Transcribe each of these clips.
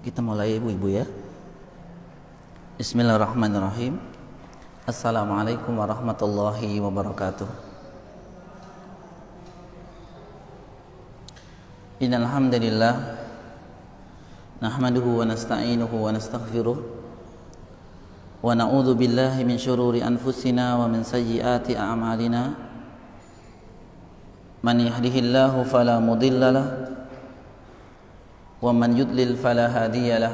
Kita mulai ibu-ibu ya. Bismillahirrahmanirrahim. Assalamualaikum warahmatullahi wabarakatuh. Innal hamdalillah nahmaduhu wa nasta'inuhu wa nastaghfiruh wa na'udzu billahi min syururi anfusina wa min sayyiati a'malina. Man yahdihillahu fala mudhillalah wa man yudlil fala hadiyalah.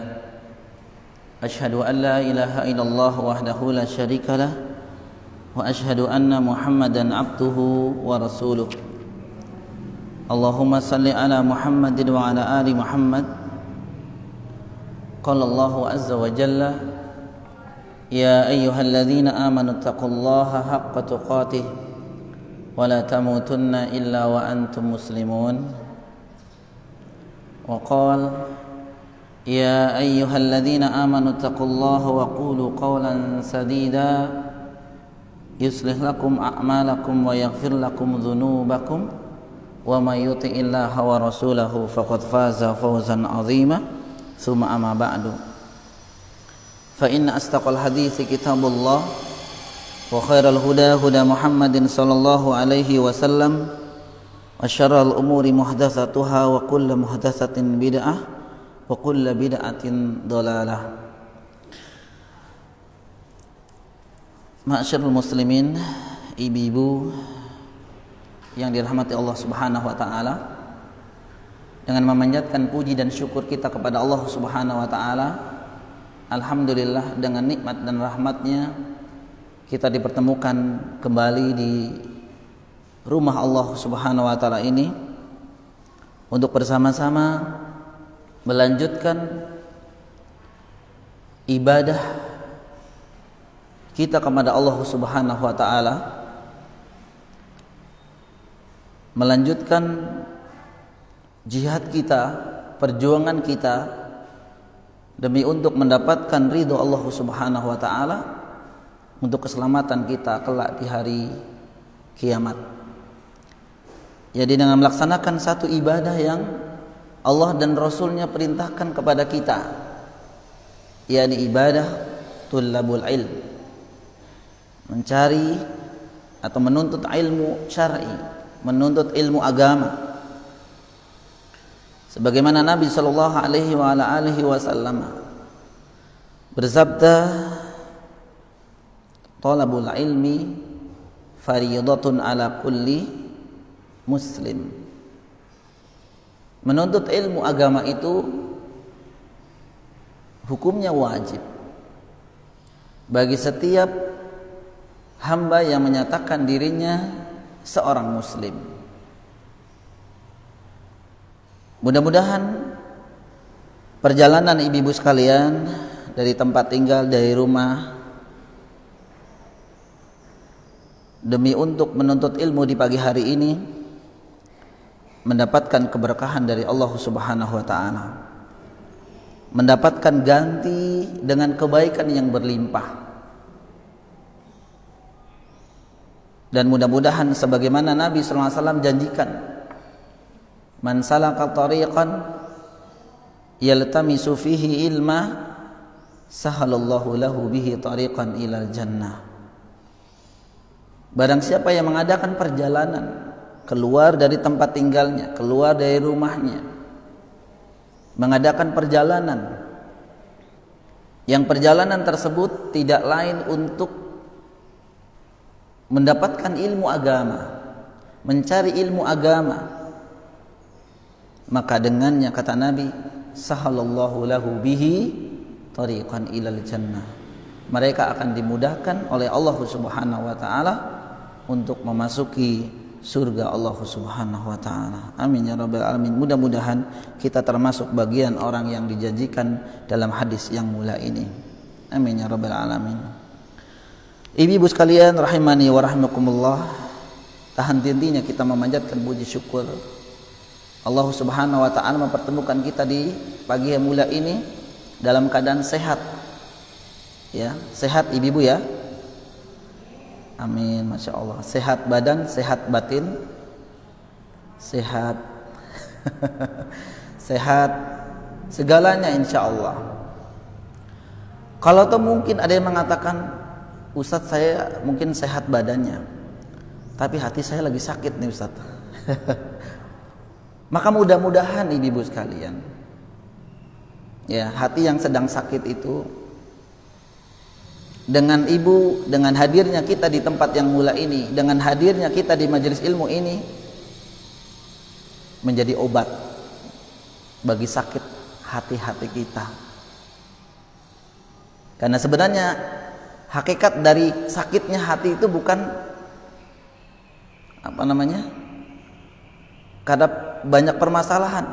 Asyhadu an la ilaha illallah wahdahu la syarikalah wa asyhadu anna Muhammadan abduhu wa rasuluh. Allahumma salli ala Muhammadin wa ala ali Muhammad. Qala Allahu azza wa jalla, ya ayyuhalladzina amanu taqullaha haqqa tuqatih wa la tamutunna illa wa antum muslimun. وقال يا أيها الذين آمنوا اتقوا الله وقولوا قولا سديدا يصلح لكم أعمالكم ويغفر لكم ذنوبكم ومن يطع الله ورسوله فقد فاز فوزا عظيما ثم أما بعد فإن أصدق الحديث كتاب الله وخير الهدى هدى محمد صلى الله عليه وسلم Wasyarrul umuri muhdatsatuha wa kullu muhdatsatin bid'ah wa kullu bid'atin dhalalah. Ma'asyiral muslimin, ibu-ibu yang dirahmati Allah Subhanahu wa taala, dengan memanjatkan puji dan syukur kita kepada Allah Subhanahu wa taala, alhamdulillah dengan nikmat dan rahmatnya kita dipertemukan kembali di rumah Allah Subhanahu wa taala ini untuk bersama-sama melanjutkan ibadah kita kepada Allah Subhanahu wa taala, melanjutkan jihad kita, perjuangan kita demi untuk mendapatkan ridho Allah Subhanahu wa taala, untuk keselamatan kita kelak di hari kiamat. Jadi dengan melaksanakan satu ibadah yang Allah dan Rasulnya perintahkan kepada kita, yakni ibadah tullabul ilm, mencari atau menuntut ilmu syar'i, menuntut ilmu agama. Sebagaimana Nabi sallallahu alaihi wa ala alihi wasallam bersabda, talabul ilmi fariidatun ala kulli muslim. Menuntut ilmu agama itu hukumnya wajib bagi setiap hamba yang menyatakan dirinya seorang muslim. Mudah-mudahan perjalanan ibu-ibu sekalian dari tempat tinggal, dari rumah, demi untuk menuntut ilmu di pagi hari ini mendapatkan keberkahan dari Allah Subhanahu wa taala, mendapatkan ganti dengan kebaikan yang berlimpah. Dan mudah-mudahan sebagaimana Nabi sallallahu alaihi wasallam janjikan, man salaka tariqan yaltamisu fihi ilma sahalallahu lahu bihi tariqan ilal jannah. Barang siapa yang mengadakan perjalanan keluar dari tempat tinggalnya, keluar dari rumahnya, mengadakan perjalanan yang perjalanan tersebut tidak lain untuk mendapatkan ilmu agama, mencari ilmu agama, maka dengannya, kata Nabi, sahalallahu lahu bihi tariqan ilal jannah, mereka akan dimudahkan oleh Allah Subhanahu wa taala untuk memasuki surga Allah Subhanahu wa taala. Amin ya rabbal alamin. Mudah-mudahan kita termasuk bagian orang yang dijanjikan dalam hadis yang mulia ini. Amin ya rabbal alamin. Ibu-ibu sekalian rahimani wa rahimakumullah, tahan henti-hentinya kita memanjatkan puji syukur Allah Subhanahu wa taala mempertemukan kita di pagi yang mulia ini dalam keadaan sehat. Ya, sehat ibu-ibu ya. Amin, masya Allah. Sehat badan, sehat batin, sehat sehat segalanya insya Allah. Kalau toh mungkin ada yang mengatakan, Ustadz saya mungkin sehat badannya, tapi hati saya lagi sakit nih Ustadz. Maka mudah-mudahan ibu-ibu sekalian, ya, hati yang sedang sakit itu, dengan ibu, dengan hadirnya kita di tempat yang mulia ini, dengan hadirnya kita di majelis ilmu ini, menjadi obat bagi sakit hati-hati kita. Karena sebenarnya hakikat dari sakitnya hati itu bukan karena banyak permasalahan.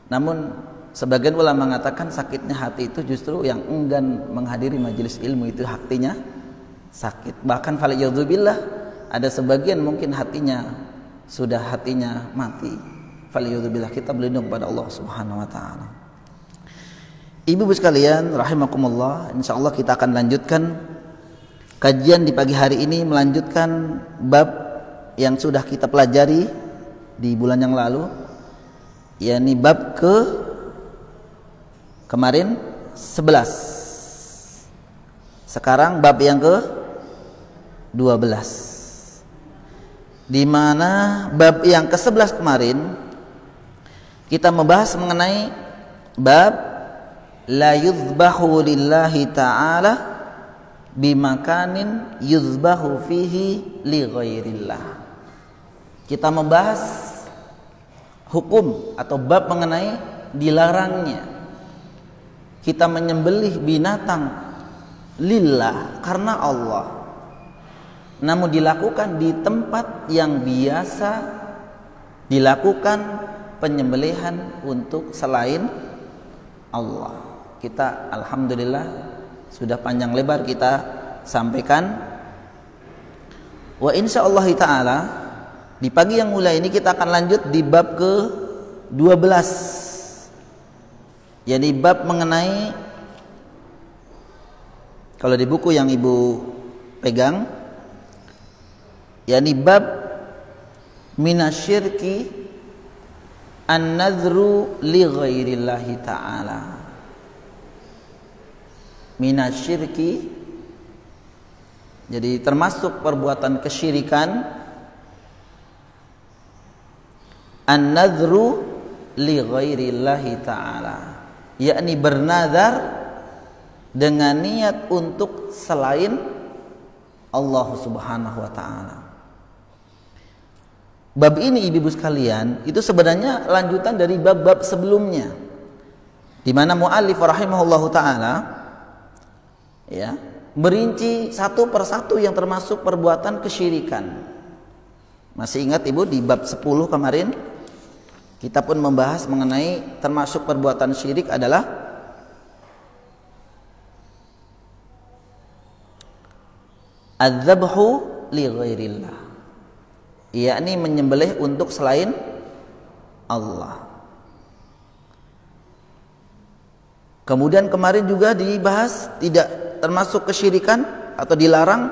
Namun sebagian ulama mengatakan sakitnya hati itu justru yang enggan menghadiri majelis ilmu itu hatinya sakit. Bahkan faliyadzubillah, ada sebagian mungkin hatinya mati. Faliyadzubillah, kita berlindung pada Allah Subhanahu wa taala. Ibu-ibu sekalian rahimakumullah, insyaallah kita akan lanjutkan kajian di pagi hari ini, melanjutkan bab yang sudah kita pelajari di bulan yang lalu, yakni bab kemarin 11. Sekarang bab yang ke-12. Di mana bab yang ke-11 kemarin kita membahas mengenai bab la yuzbahu lillahi ta'ala bimakanin yuzbahu fihi li ghairillah. Kita membahas hukum atau bab mengenai dilarangnya kita menyembelih binatang lillah, karena Allah, namun dilakukan di tempat yang biasa dilakukan penyembelihan untuk selain Allah. Kita alhamdulillah sudah panjang lebar kita sampaikan. Wa insyaallah ta'ala di pagi yang mulia ini kita akan lanjut di bab ke-12, yakni bab mengenai, kalau di buku yang ibu pegang, yakni bab minasyirki an-nadhru li ghairillahi ta'ala. Minasyirki, jadi termasuk perbuatan kesyirikan, an-nadhru li ghairillahi ta'ala, yakni bernazar dengan niat untuk selain Allah Subhanahu wa ta'ala. Bab ini ibu-ibu sekalian itu sebenarnya lanjutan dari bab-bab sebelumnya, di mana muallif rahimahullahu taala ya merinci satu persatu yang termasuk perbuatan kesyirikan. Masih ingat ibu di bab 10 kemarin kita pun membahas mengenai termasuk perbuatan syirik adalah adzabhu li ghairillah, yakni menyembelih untuk selain Allah. Kemudian kemarin juga dibahas tidak termasuk kesyirikan atau dilarang,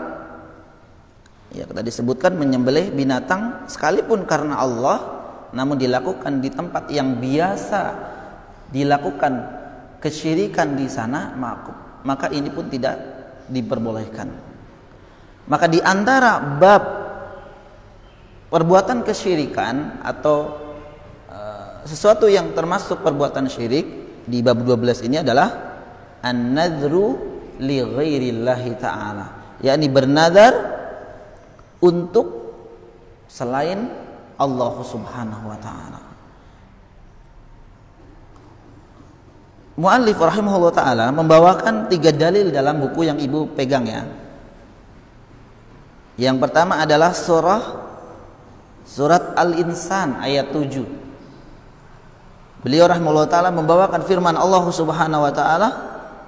ya kita disebutkan menyembelih binatang sekalipun karena Allah, namun dilakukan di tempat yang biasa dilakukan kesyirikan di sana, maka ini pun tidak diperbolehkan. Maka di antara bab perbuatan kesyirikan atau sesuatu yang termasuk perbuatan syirik di bab 12 ini adalah an-nadhru li ghairillahi ta'ala, yakni bernadar untuk selain Allah Subhanahu wa ta'ala. Muallif rahimahullah ta'ala membawakan 3 dalil dalam buku yang ibu pegang ya. Yang pertama adalah surat Al-Insan ayat 7. Beliau rahimahullah ta'ala membawakan firman Allah Subhanahu wa ta'ala,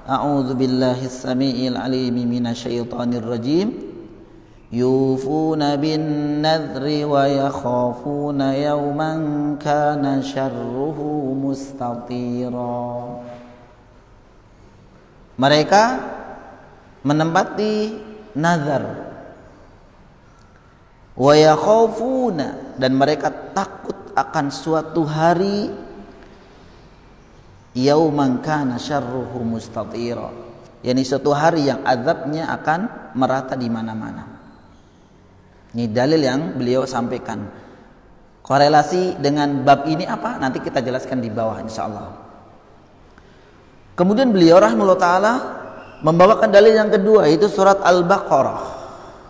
a'udzu billahi as-sami'il 'alimi minasyaitonir rajim, yufuna bin nadhri wa yakhafuna yawman kana syarruhu mustatira. Mereka menempati nazar, wa yakhafuna, dan mereka takut akan suatu hari yauman kana syarruhu mustatira, yakni suatu hari yang azabnya akan merata di mana-mana. Ini dalil yang beliau sampaikan. Korelasi dengan bab ini apa? Nanti kita jelaskan di bawah insyaallah. Kemudian beliau rahimahullah taala membawakan dalil yang kedua, yaitu surat Al-Baqarah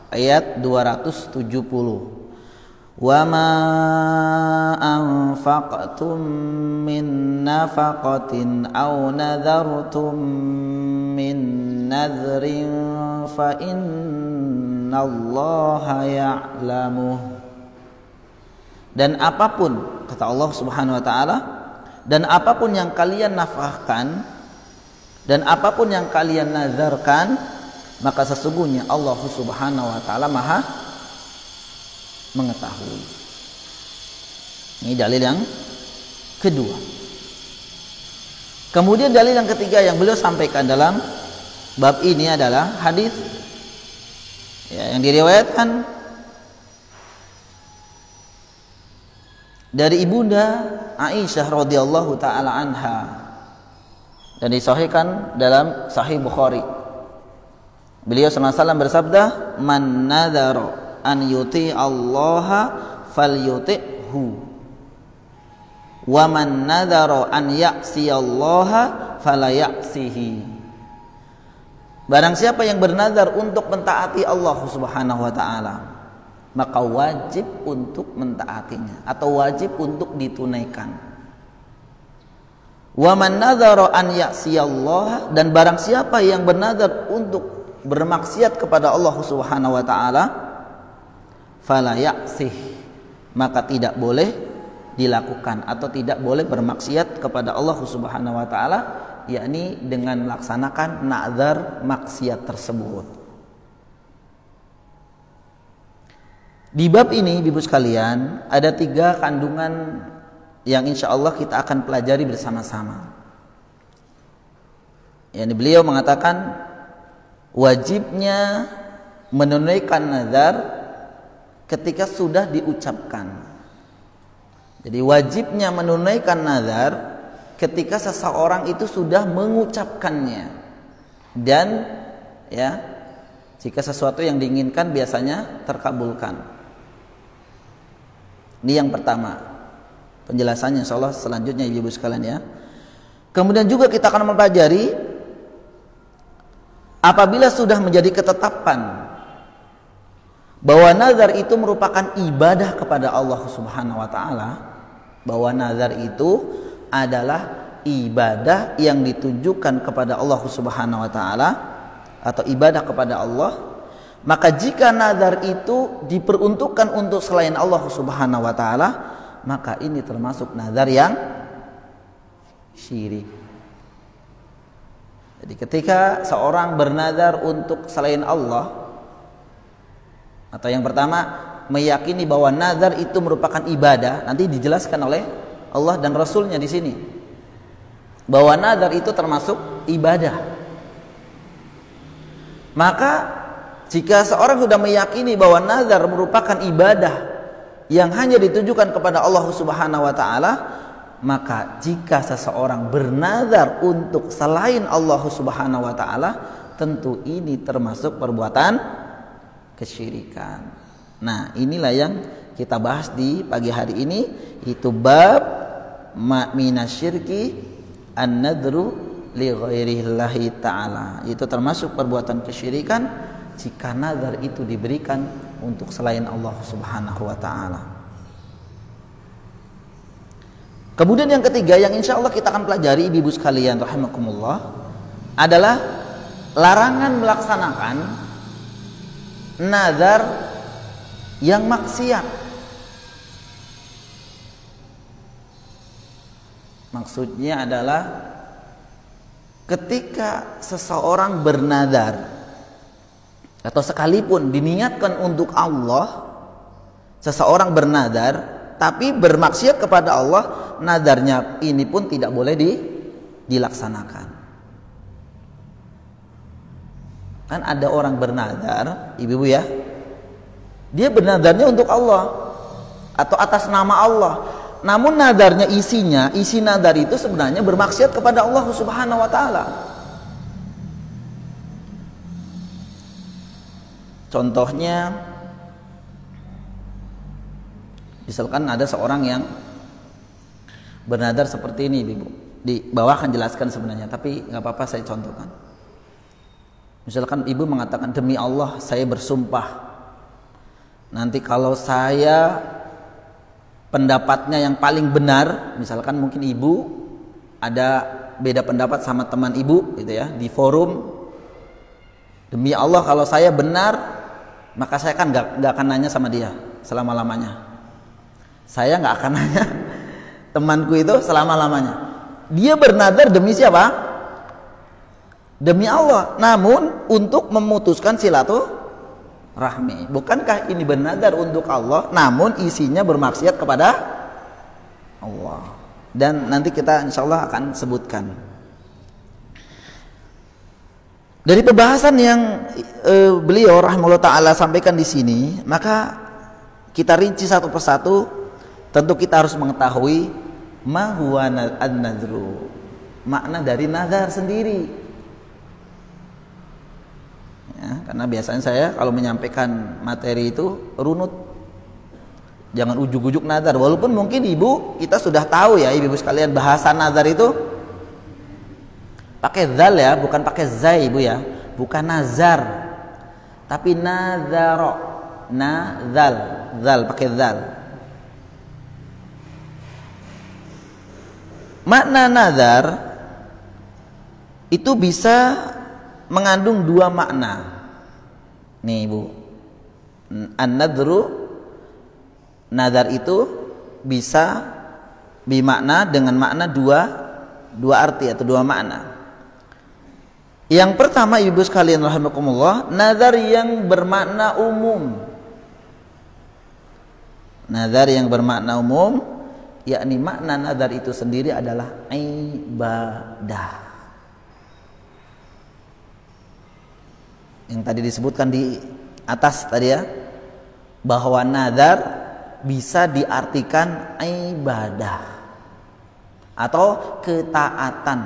ayat 270. Wa ma anfaqtum min nafaqatin aw nadhartum min nadhrin fa innallaha ya'lamuh. Dan apapun, kata Allah Subhanahu wa taala, dan apapun yang kalian nafkahkan dan apapun yang kalian nazarkan, maka sesungguhnya Allah Subhanahu wa taala Maha mengetahui. Ini dalil yang kedua. Kemudian dalil yang ketiga yang beliau sampaikan dalam bab ini adalah hadis yang diriwayatkan dari ibunda Aisyah radhiyallahu taala anha dan disahihkan dalam Sahih Bukhari. Beliau sallallahu alaihi wasallam bersabda, "Man nadhara an yuti Allah falyuti'hu wa man nadhara an ya'si Allah fala ya'sihi." Barang siapa yang bernazar untuk mentaati Allah Subhanahu wa taala, maka wajib untuk mentaatinya atau wajib untuk ditunaikan. Wa man nadhara an ya'si Allah, dan barang siapa yang bernazar untuk bermaksiat kepada Allah Subhanahu wa taala, fala ya'sih, maka tidak boleh dilakukan atau tidak boleh bermaksiat kepada Allah Subhanahu wa taala, yakni dengan melaksanakan nazar maksiat tersebut. Di bab ini Ibu sekalian ada 3 kandungan yang insya Allah kita akan pelajari bersama-sama. Yani beliau mengatakan wajibnya menunaikan nazar ketika sudah diucapkan. Jadi wajibnya menunaikan nazar ketika seseorang itu sudah mengucapkannya. Dan ya, jika sesuatu yang diinginkan biasanya terkabulkan. Ini yang pertama. Penjelasannya insyaallah selanjutnya Ibu sekalian ya. Kemudian juga kita akan mempelajari apabila sudah menjadi ketetapan bahwa nazar itu merupakan ibadah kepada Allah Subhanahu wa taala, bahwa nazar itu adalah ibadah yang ditujukan kepada Allah Subhanahu wa taala atau ibadah kepada Allah, maka jika nazar itu diperuntukkan untuk selain Allah Subhanahu wa taala, maka ini termasuk nazar yang syirik. Jadi ketika seorang bernazar untuk selain Allah, atau yang pertama meyakini bahwa nazar itu merupakan ibadah, nanti dijelaskan oleh Allah dan Rasulnya di sini bahwa nazar itu termasuk ibadah. Maka jika seorang sudah meyakini bahwa nazar merupakan ibadah yang hanya ditujukan kepada Allah Subhanahu wa taala, maka jika seseorang bernazar untuk selain Allah Subhanahu wa taala, tentu ini termasuk perbuatan kesyirikan. Nah, inilah yang kita bahas di pagi hari ini, itu bab minasyirki an-nadru li ghairillahi ta'ala. Itu termasuk perbuatan kesyirikan jika nazar itu diberikan untuk selain Allah Subhanahu wa taala. Kemudian yang ketiga yang insya Allah kita akan pelajari ibu-ibu sekalian rahimakumullah adalah larangan melaksanakan nazar yang maksiat. Maksudnya adalah ketika seseorang bernazar atau sekalipun diniatkan untuk Allah, seseorang bernazar tapi bermaksiat kepada Allah, nazarnya ini pun tidak boleh dilaksanakan. Kan ada orang bernazar, ibu-ibu ya, dia bernazarnya untuk Allah atau atas nama Allah, namun nadarnya isi nadar itu sebenarnya bermaksiat kepada Allah Subhanahu wa taala. Contohnya, misalkan ada seorang yang bernadar seperti ini, Ibu. Di bawah akan jelaskan sebenarnya, tapi nggak apa-apa saya contohkan. Misalkan ibu mengatakan, demi Allah saya bersumpah, nanti kalau saya pendapatnya yang paling benar, misalkan mungkin ibu ada beda pendapat sama teman ibu gitu ya, di forum, demi Allah kalau saya benar, maka saya kan nggak akan nanya sama dia selama-lamanya. Saya nggak akan nanya temanku itu selama-lamanya. Dia bernadar demi siapa? Demi Allah, namun untuk memutuskan silaturahmi. Bukankah ini bernadar untuk Allah, namun isinya bermaksiat kepada Allah? Dan nanti kita insya Allah akan sebutkan. Dari pembahasan yang beliau rahimahullah ta'ala sampaikan di sini, maka kita rinci satu persatu. Tentu kita harus mengetahui ma huwa an-nadru, makna dari nazar sendiri. Ya, karena biasanya saya kalau menyampaikan materi itu runut, jangan ujuk-ujuk nazar. Walaupun mungkin ibu kita sudah tahu ya, ibu sekalian, bahasa nazar itu pakai zal ya, bukan pakai zai ibu ya, bukan nazar, tapi nazaro, zal pakai zal. Makna nazar itu bisa mengandung dua makna. Nih ibu, an-nadru, nazar itu bisa bermakna dengan makna dua arti atau dua makna. Yang pertama ibu sekalian rahimakumullah, nazar yang bermakna umum. Nazar yang bermakna umum, yakni makna nazar itu sendiri adalah ibadah. Yang tadi disebutkan di atas tadi ya, bahwa nazar bisa diartikan ibadah atau ketaatan.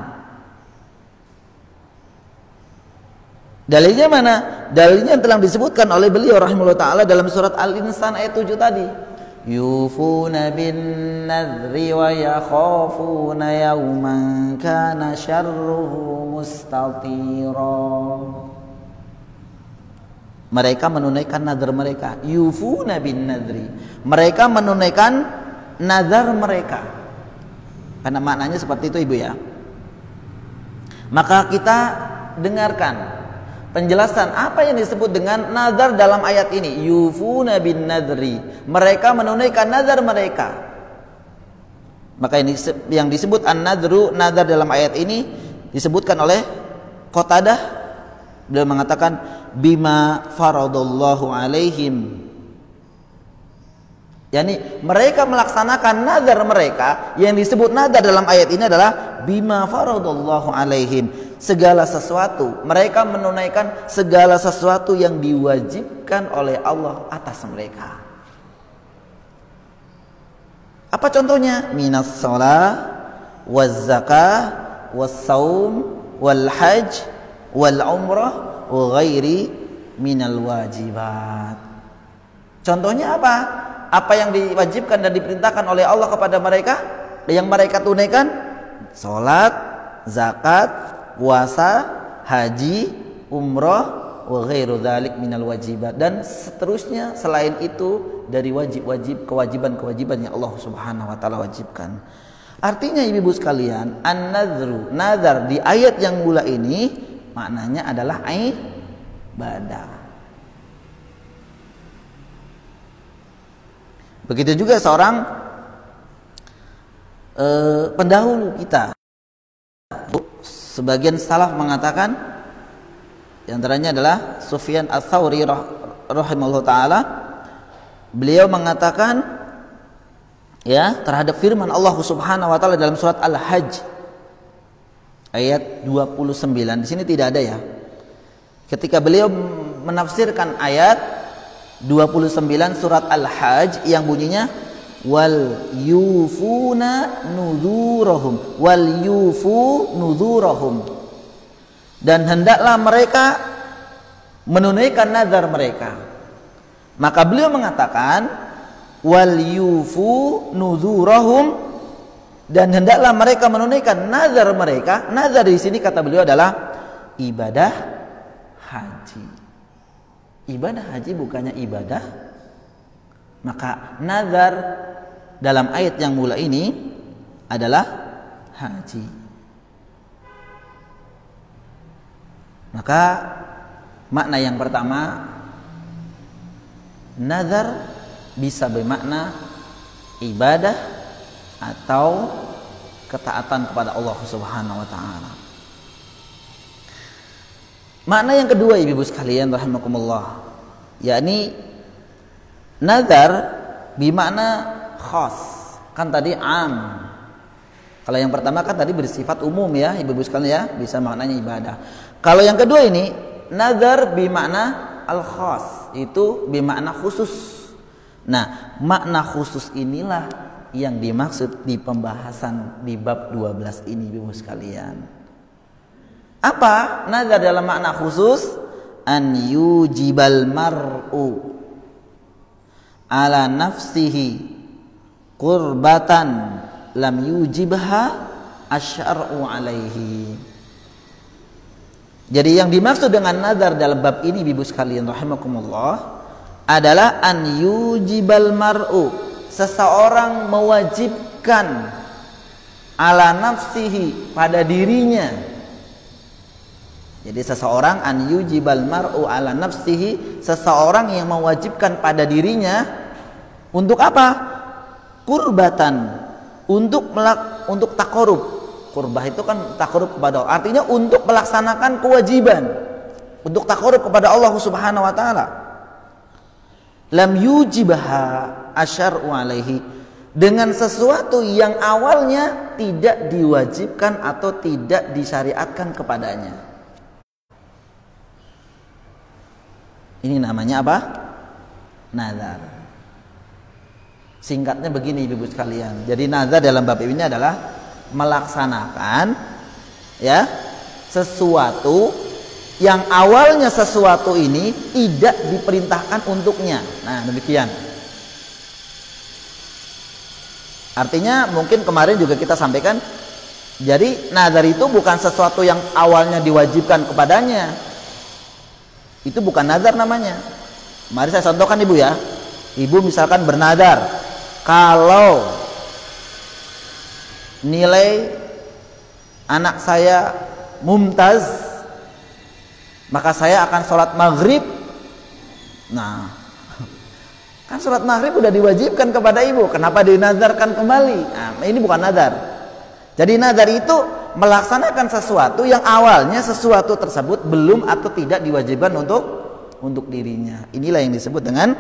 Dalilnya mana? Dalilnya yang telah disebutkan oleh beliau rahimahullah ta'ala dalam surat Al-Insan ayat 7 tadi. Yufuna bin nadri wa yakhafuna yawman kana syarruhu mustatira. Mereka menunaikan nazar mereka. Yufuna bin nadri, mereka menunaikan nazar mereka. Karena maknanya seperti itu ibu ya. Maka kita dengarkan penjelasan apa yang disebut dengan nazar dalam ayat ini. Yufuna bin nadri, mereka menunaikan nazar mereka. Maka ini yang disebut an-nadru, nazar dalam ayat ini disebutkan oleh Qatadah. Beliau mengatakan bima faradallahu alaihim, yakni mereka melaksanakan nazar mereka. Yang disebut nazar dalam ayat ini adalah bima faradallahu alaihim, segala sesuatu, mereka menunaikan segala sesuatu yang diwajibkan oleh Allah atas mereka. Apa contohnya? Minas shalah waz zakah was saum wal hajj wal umrah wa ghairi minal wajibat. Contohnya apa? Apa yang diwajibkan dan diperintahkan oleh Allah kepada mereka, yang mereka tunaikan: salat, zakat, puasa, haji, umrah, wa ghairu dzalik minal wajibat, dan seterusnya selain itu dari wajib-wajib, kewajiban-kewajiban yang Allah Subhanahu wa taala wajibkan. Artinya ibu-ibu sekalian, an-nadru, nazar di ayat yang mula ini maknanya adalah ibadah. Begitu juga seorang pendahulu kita. Sebagian salaf mengatakan, di antaranya adalah Sufyan Ats-Tsauri rahimahullah ta'ala. Beliau mengatakan ya terhadap firman Allah Subhanahu wa taala dalam surat Al-Hajj ayat 29. Di sini tidak ada ya. Ketika beliau menafsirkan ayat 29 surat Al-Hajj yang bunyinya wal yufuna nuzurahum, wal yufu nuzurahum, dan hendaklah mereka menunaikan nazar mereka. Maka beliau mengatakan wal yufu nuzurahum, dan hendaklah mereka menunaikan nazar mereka. Nazar di sini kata beliau adalah ibadah haji. Ibadah haji bukannya ibadah. Maka nazar dalam ayat yang mula ini adalah haji. Maka makna yang pertama, nazar bisa bermakna ibadah atau ketaatan kepada Allah Subhanahu wa taala. Makna yang kedua ibu-ibu sekalian rahimakumullah, yakni nazar bermakna khas. Kan tadi am. Kalau yang pertama kan tadi bersifat umum ya ibu-ibu sekalian ya, bisa maknanya ibadah. Kalau yang kedua ini nazar bermakna al-khas, itu bermakna khusus. Nah, makna khusus inilah yang dimaksud di pembahasan di bab 12 ini ibu sekalian. Apa nazar dalam makna khusus? An yujibal mar'u ala nafsihi qurbatan lam yujibha asy'ar'u alaihi. Jadi yang dimaksud dengan nazar dalam bab ini ibu sekalian rahimakumullah adalah an yujibal mar'u, seseorang mewajibkan ala nafsihi, pada dirinya. Jadi seseorang an yujibal mar'u ala nafsihi, seseorang yang mewajibkan pada dirinya untuk apa? Qurbatan, untuk taqarrub. Qurbah itu kan taqarrub kepada Allah, artinya untuk melaksanakan kewajiban, untuk taqarrub kepada Allah Subhanahu wa taala. Lam yujibha asyar'u alaihi, dengan sesuatu yang awalnya tidak diwajibkan atau tidak disyariatkan kepadanya. Ini namanya apa? Nazar. Singkatnya begini ibu sekalian. Jadi nazar dalam bab ini adalah melaksanakan ya sesuatu yang awalnya sesuatu ini tidak diperintahkan untuknya. Nah, demikian. Artinya mungkin kemarin juga kita sampaikan, jadi nazar itu bukan sesuatu yang awalnya diwajibkan kepadanya. Itu bukan nazar namanya. Mari saya contohkan ibu ya. Ibu misalkan bernazar, kalau nilai anak saya mumtaz, maka saya akan sholat maghrib. Nah, kan sholat maghrib udah diwajibkan kepada ibu, kenapa dinazarkan kembali? Nah, ini bukan nazar. Jadi nazar itu melaksanakan sesuatu yang awalnya sesuatu tersebut belum atau tidak diwajibkan untuk dirinya. Inilah yang disebut dengan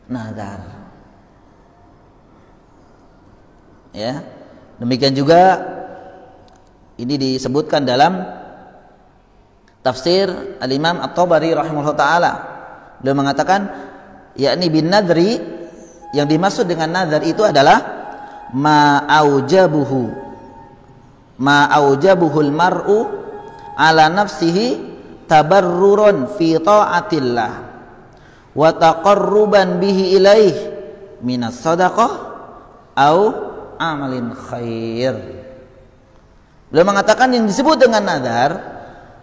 nazar. Ya, demikian juga ini disebutkan dalam tafsir Al-Imam At-Tabari rahimahullah taala. Beliau mengatakan yakni bin nadri, yang dimaksud dengan nazar itu adalah ma aujabuhul mar'u ala nafsihi tabarruran fi ta'atillah wa taqarruban bihi ilaih minas sadaqah au amalin khair. Beliau mengatakan yang disebut dengan nazar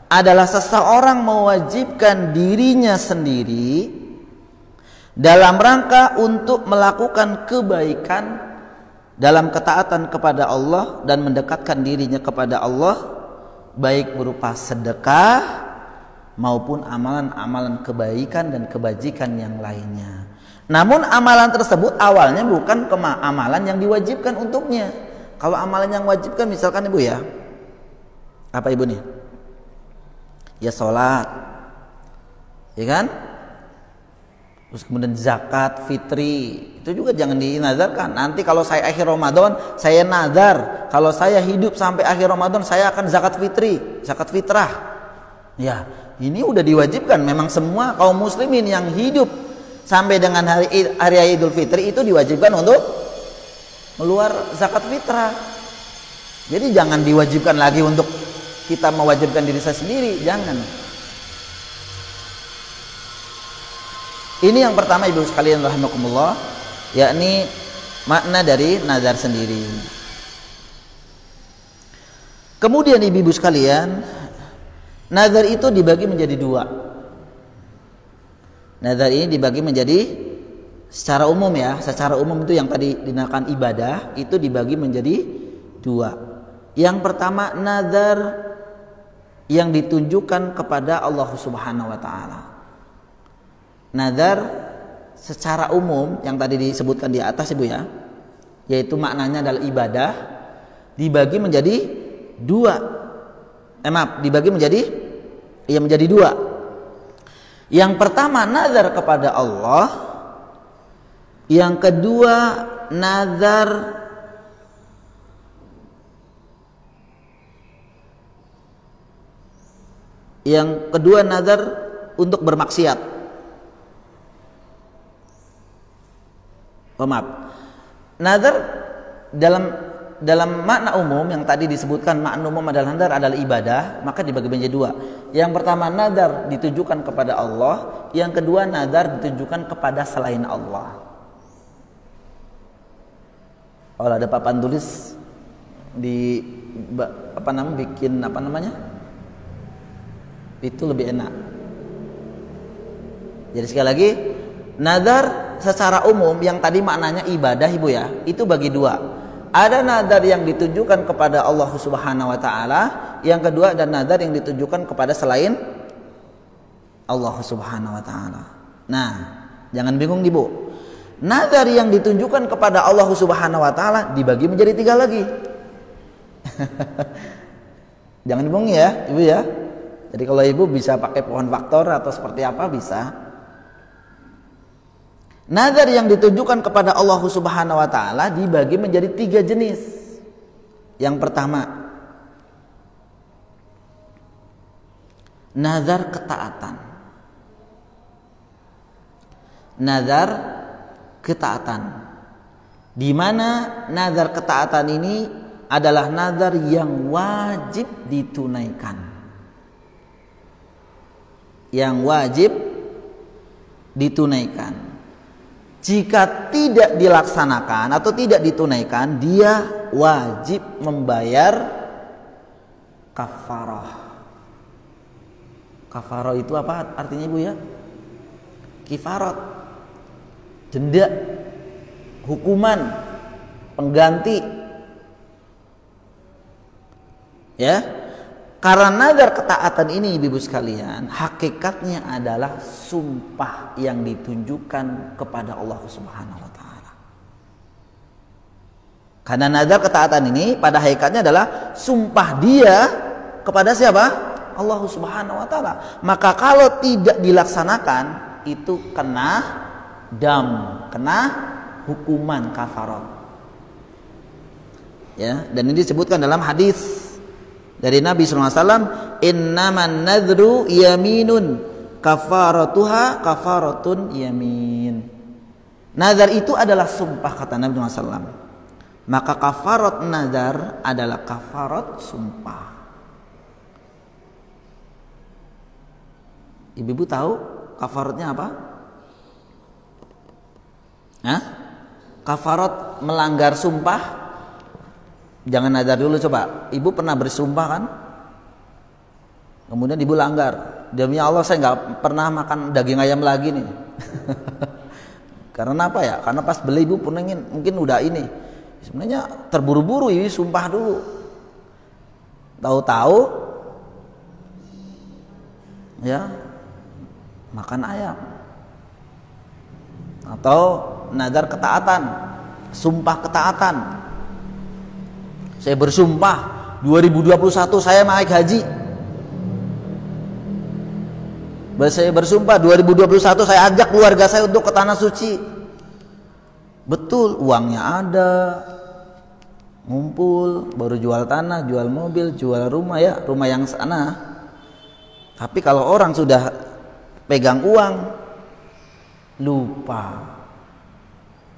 adalah seseorang mewajibkan dirinya sendiri dalam rangka untuk melakukan kebaikan dalam ketaatan kepada Allah dan mendekatkan dirinya kepada Allah, baik berupa sedekah maupun amalan-amalan kebaikan dan kebajikan yang lainnya. Namun amalan tersebut awalnya bukan amalan yang diwajibkan untuknya. Kalau amalan yang wajibkan misalkan ibu ya, apa ibu nih? Ya sholat, ya kan? Terus kemudian zakat fitri, itu juga jangan dinazarkan. Nanti kalau saya akhir Ramadan, saya nazar, kalau saya hidup sampai akhir Ramadan saya akan zakat fitri, zakat fitrah. Ya, ini udah diwajibkan. Memang semua kaum muslimin yang hidup sampai dengan hari Idul Fitri itu diwajibkan untuk keluar zakat fitrah. Jadi jangan diwajibkan lagi untuk kita mewajibkan diri saya sendiri, jangan. Ini yang pertama ibu sekalian rahimakumullah, yakni makna dari nazar sendiri. Kemudian ibu-ibu sekalian, nazar itu dibagi menjadi dua. Nazar ini dibagi menjadi secara umum ya, secara umum itu yang tadi dinamakan ibadah itu dibagi menjadi dua. Yang pertama nazar yang ditunjukkan kepada Allah Subhanahu wa taala. Nazar secara umum yang tadi disebutkan di atas ibu ya, yaitu maknanya adalah ibadah, dibagi menjadi dua. Dibagi menjadi dua. Yang pertama nazar kepada Allah, yang kedua nazar untuk bermaksiat. Nazar dalam makna umum yang tadi disebutkan, makna umum adalah nazar adalah ibadah, maka dibagi menjadi dua. Yang pertama nazar ditujukan kepada Allah, yang kedua nazar ditujukan kepada selain Allah. Kalau ada papan tulis di bikin itu lebih enak. Jadi sekali lagi, nazar secara umum yang tadi maknanya ibadah ibu ya, itu bagi dua. Ada nazar yang ditujukan kepada Allah Subhanahu wa taala, yang kedua ada nazar yang ditujukan kepada selain Allah Subhanahu wa taala. Nah, jangan bingung ibu. Nazar yang ditunjukkan kepada Allah Subhanahu wa taala dibagi menjadi tiga lagi. Jangan bingung ya, ibu ya. Jadi kalau ibu bisa pakai pohon faktor atau seperti apa bisa. Nazar yang ditujukan kepada Allah Subhanahu wa taala dibagi menjadi tiga jenis. Yang pertama, nazar ketaatan. Nazar ketaatan. Di mana nazar ketaatan ini adalah nazar yang wajib ditunaikan. Yang wajib ditunaikan. Jika tidak dilaksanakan atau tidak ditunaikan, dia wajib membayar kafarah. Kafarah itu apa artinya ibu ya? Kifarat, denda, hukuman, pengganti. Ya, karena nazar ketaatan ini ibu sekalian, hakikatnya adalah sumpah yang ditunjukkan kepada Allah Subhanahu wa taala. Karena nazar ketaatan ini pada hakikatnya adalah sumpah dia kepada siapa? Allah Subhanahu wa taala. Maka kalau tidak dilaksanakan itu kena kena hukuman kafarat. Ya, dan ini disebutkan dalam hadis dari Nabi SAW, innaman nadru yaminun kafaratuha kafaratun yamin. Nazar itu adalah sumpah kata Nabi SAW. Maka kafarat nazar adalah kafarat sumpah. Ibu-ibu tahu kafaratnya apa? Kafarat melanggar sumpah. Jangan nazar dulu coba. Ibu pernah bersumpah kan? Kemudian ibu langgar. Demi Allah saya nggak pernah makan daging ayam lagi nih. Karena apa ya? Karena pas beli ibu pengen mungkin udah ini. Sebenarnya terburu-buru ibu sumpah dulu. Tahu-tahu ya makan ayam. Atau nazar ketaatan, sumpah ketaatan. Saya bersumpah 2021 saya naik haji. Saya bersumpah 2021 saya ajak keluarga saya untuk ke tanah suci. Betul, uangnya ada, ngumpul, baru jual tanah, jual mobil, jual rumah ya, rumah yang sana. Tapi kalau orang sudah pegang uang, lupa.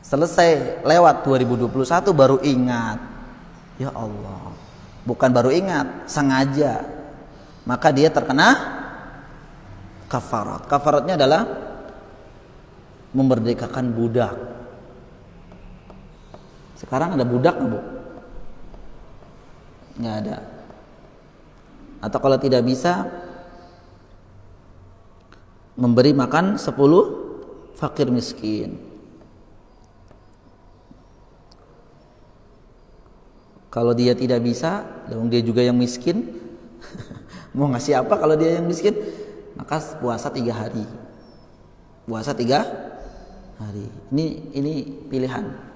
Selesai lewat 2021 baru ingat. Ya Allah, bukan baru ingat, sengaja. Maka dia terkena kafarat. Kafaratnya adalah memerdekakan budak. Sekarang ada budak nggak, Bu? Nggak ada. Atau kalau tidak bisa, memberi makan 10 fakir miskin. Kalau dia tidak bisa, dong dia juga yang miskin. Mau ngasih apa kalau dia yang miskin? Maka puasa 3 hari. Puasa 3 hari. Ini pilihan.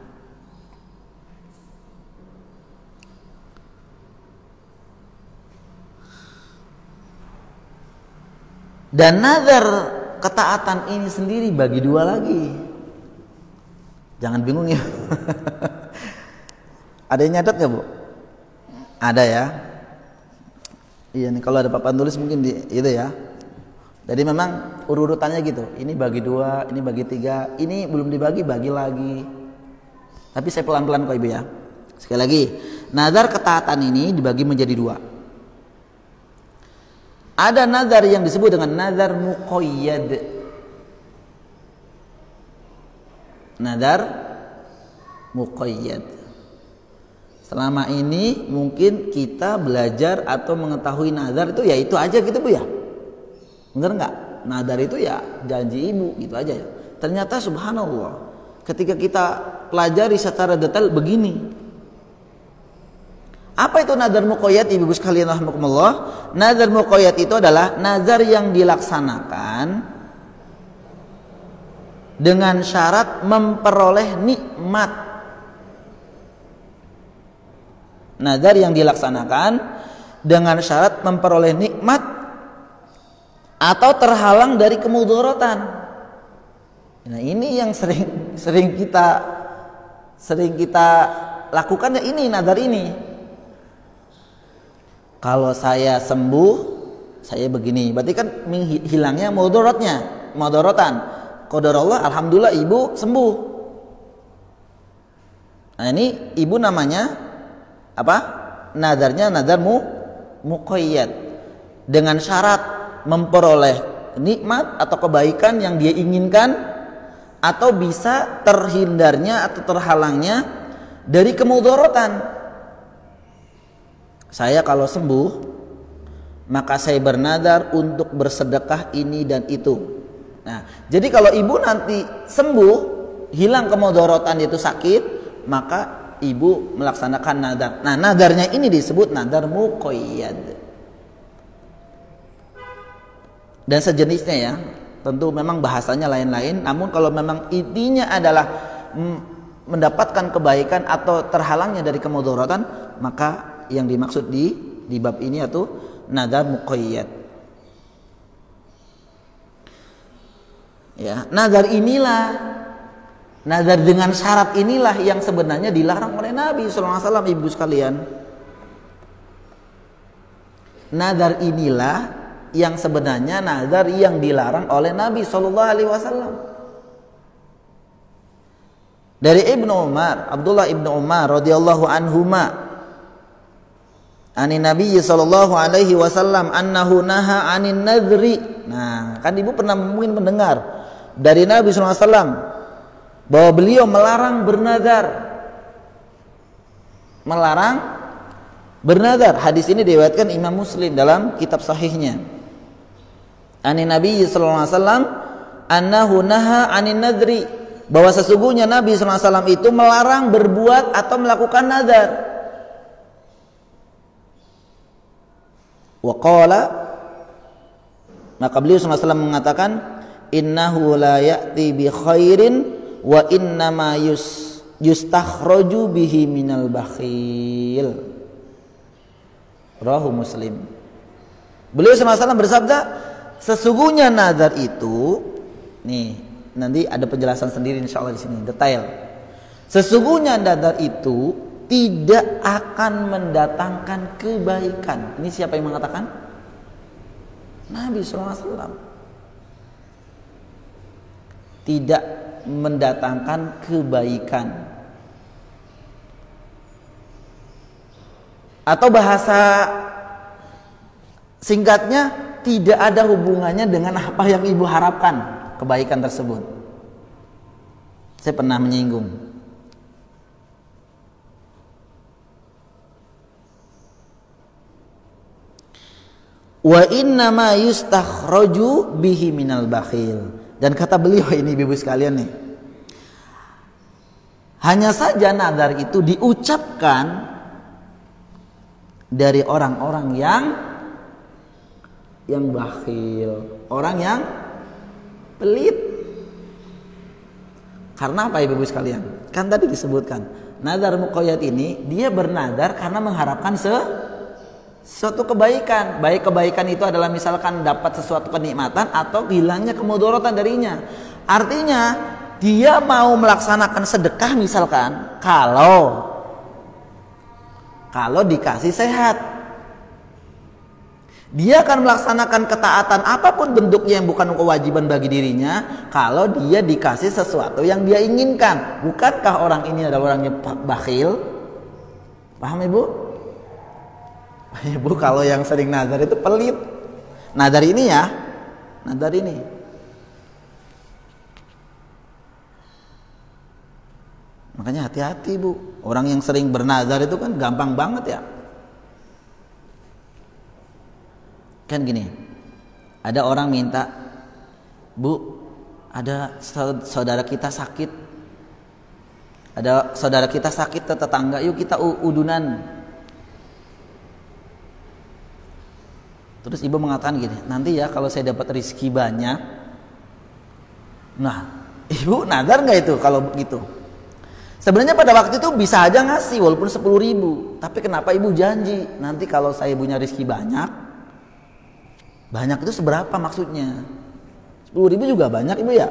Dan nazar ketaatan ini sendiri bagi 2 lagi. Jangan bingung ya. Ada yang nyatet nggak, Bu? Ada ya. Iya nih, kalau ada papan tulis mungkin itu ya. Jadi memang urutannya gitu. Ini bagi 2, ini bagi 3, ini belum dibagi, bagi lagi. Tapi saya pelan-pelan kok Ibu ya. Sekali lagi, nazar ketaatan ini dibagi menjadi 2. Ada nazar yang disebut dengan nazar muqayyad. Nazar muqayyad. Selama ini mungkin kita belajar atau mengetahui nazar itu ya itu aja gitu Bu ya. Bener nggak? Nazar itu ya janji ibu gitu aja ya. Ternyata subhanallah, ketika kita pelajari secara detail begini. Apa itu nazar muqayyad Ibu sekalian rahimakumullah? Nazar muqayyad itu adalah nazar yang dilaksanakan dengan syarat memperoleh nikmat. Nazar yang dilaksanakan dengan syarat memperoleh nikmat atau terhalang dari kemudaratan. Nah, ini yang sering kita lakukan ya, ini nazar ini. Kalau saya sembuh, saya begini. Berarti kan hilangnya mudaratatan. Qadarullah, alhamdulillah ibu sembuh. Nah, ini ibu namanya apa? Nazarnya nazar muqayyad. Dengan syarat memperoleh nikmat atau kebaikan yang dia inginkan, atau bisa terhindarnya atau terhalangnya dari kemudaratan. Saya kalau sembuh, maka saya bernazar untuk bersedekah ini dan itu. Nah, jadi kalau ibu nanti sembuh, hilang kemudaratan itu sakit, maka ibu melaksanakan nazar. Nah, nazarnya ini disebut nazar muqayyad. Dan sejenisnya ya, tentu memang bahasanya lain-lain. Namun kalau memang intinya adalah mendapatkan kebaikan atau terhalangnya dari kemudaratan, maka yang dimaksud di bab ini yaitu nazar muqayyad. Ya, nazar dengan syarat inilah yang sebenarnya dilarang oleh Nabi SAW, ibu sekalian. Nazar inilah yang sebenarnya nazar yang dilarang oleh Nabi SAW. Dari Abdullah ibnu Umar radhiyallahu anhuma, Ani Nabi sallallahu alaihi wasallam annahu naha anin nadri. Nah, kan ibu pernah mungkin mendengar dari Nabi sallallahu alaihi wasallam bahwa beliau melarang bernazar. Melarang bernazar. Hadis ini diriwayatkan Imam Muslim dalam kitab sahihnya. Ani Nabi sallallahu alaihi wasallam annahu naha anin nadri, bahwa sesungguhnya Nabi sallallahu alaihi wasallam itu melarang berbuat atau melakukan nazar. Waqala, maka beliau SAW mengatakan, innahu la ya'ti bi khairin wa innama yustakhraju bihi minal bakhil. Rawahu Muslim. Beliau SAW bersabda, sesungguhnya nazar itu, nih nanti ada penjelasan sendiri insyaallah di sini detail. Sesungguhnya nazar itu tidak akan mendatangkan kebaikan. Ini siapa yang mengatakan? Nabi SAW. tidak mendatangkan kebaikan. Atau bahasa singkatnya, tidak ada hubungannya dengan apa yang ibu harapkan kebaikan tersebut. Saya pernah menyinggung. Wa inna ma yustakhraju bihi minal bakhil. Dan kata beliau ini ibu sekalian nih, hanya saja nadar itu diucapkan dari orang-orang yang bakhil, orang yang pelit. Karena apa ibu sekalian? Kan tadi disebutkan nadar muqayyad ini dia bernadar karena mengharapkan suatu kebaikan. Baik kebaikan itu adalah misalkan dapat sesuatu kenikmatan atau hilangnya kemudaratan darinya. Artinya dia mau melaksanakan sedekah misalkan kalau dikasih sehat. Dia akan melaksanakan ketaatan apapun bentuknya yang bukan kewajiban bagi dirinya kalau dia dikasih sesuatu yang dia inginkan. Bukankah orang ini adalah orang yang bakhil? Paham ibu? Ibu kalau yang sering nazar itu pelit. Nazar ini ya, nazar ini. Makanya hati-hati bu. Orang yang sering bernazar itu kan gampang banget ya. Kan gini, ada orang minta, bu, ada saudara kita sakit. Ada saudara kita sakit tetangga, yuk kita udunan. Terus ibu mengatakan gini, nanti ya kalau saya dapat rezeki banyak. Nah, ibu nadar nggak itu kalau begitu? Sebenarnya pada waktu itu bisa aja ngasih walaupun 10.000. Tapi kenapa ibu janji? Nanti kalau saya punya rezeki banyak itu seberapa maksudnya? 10.000 juga banyak ibu ya?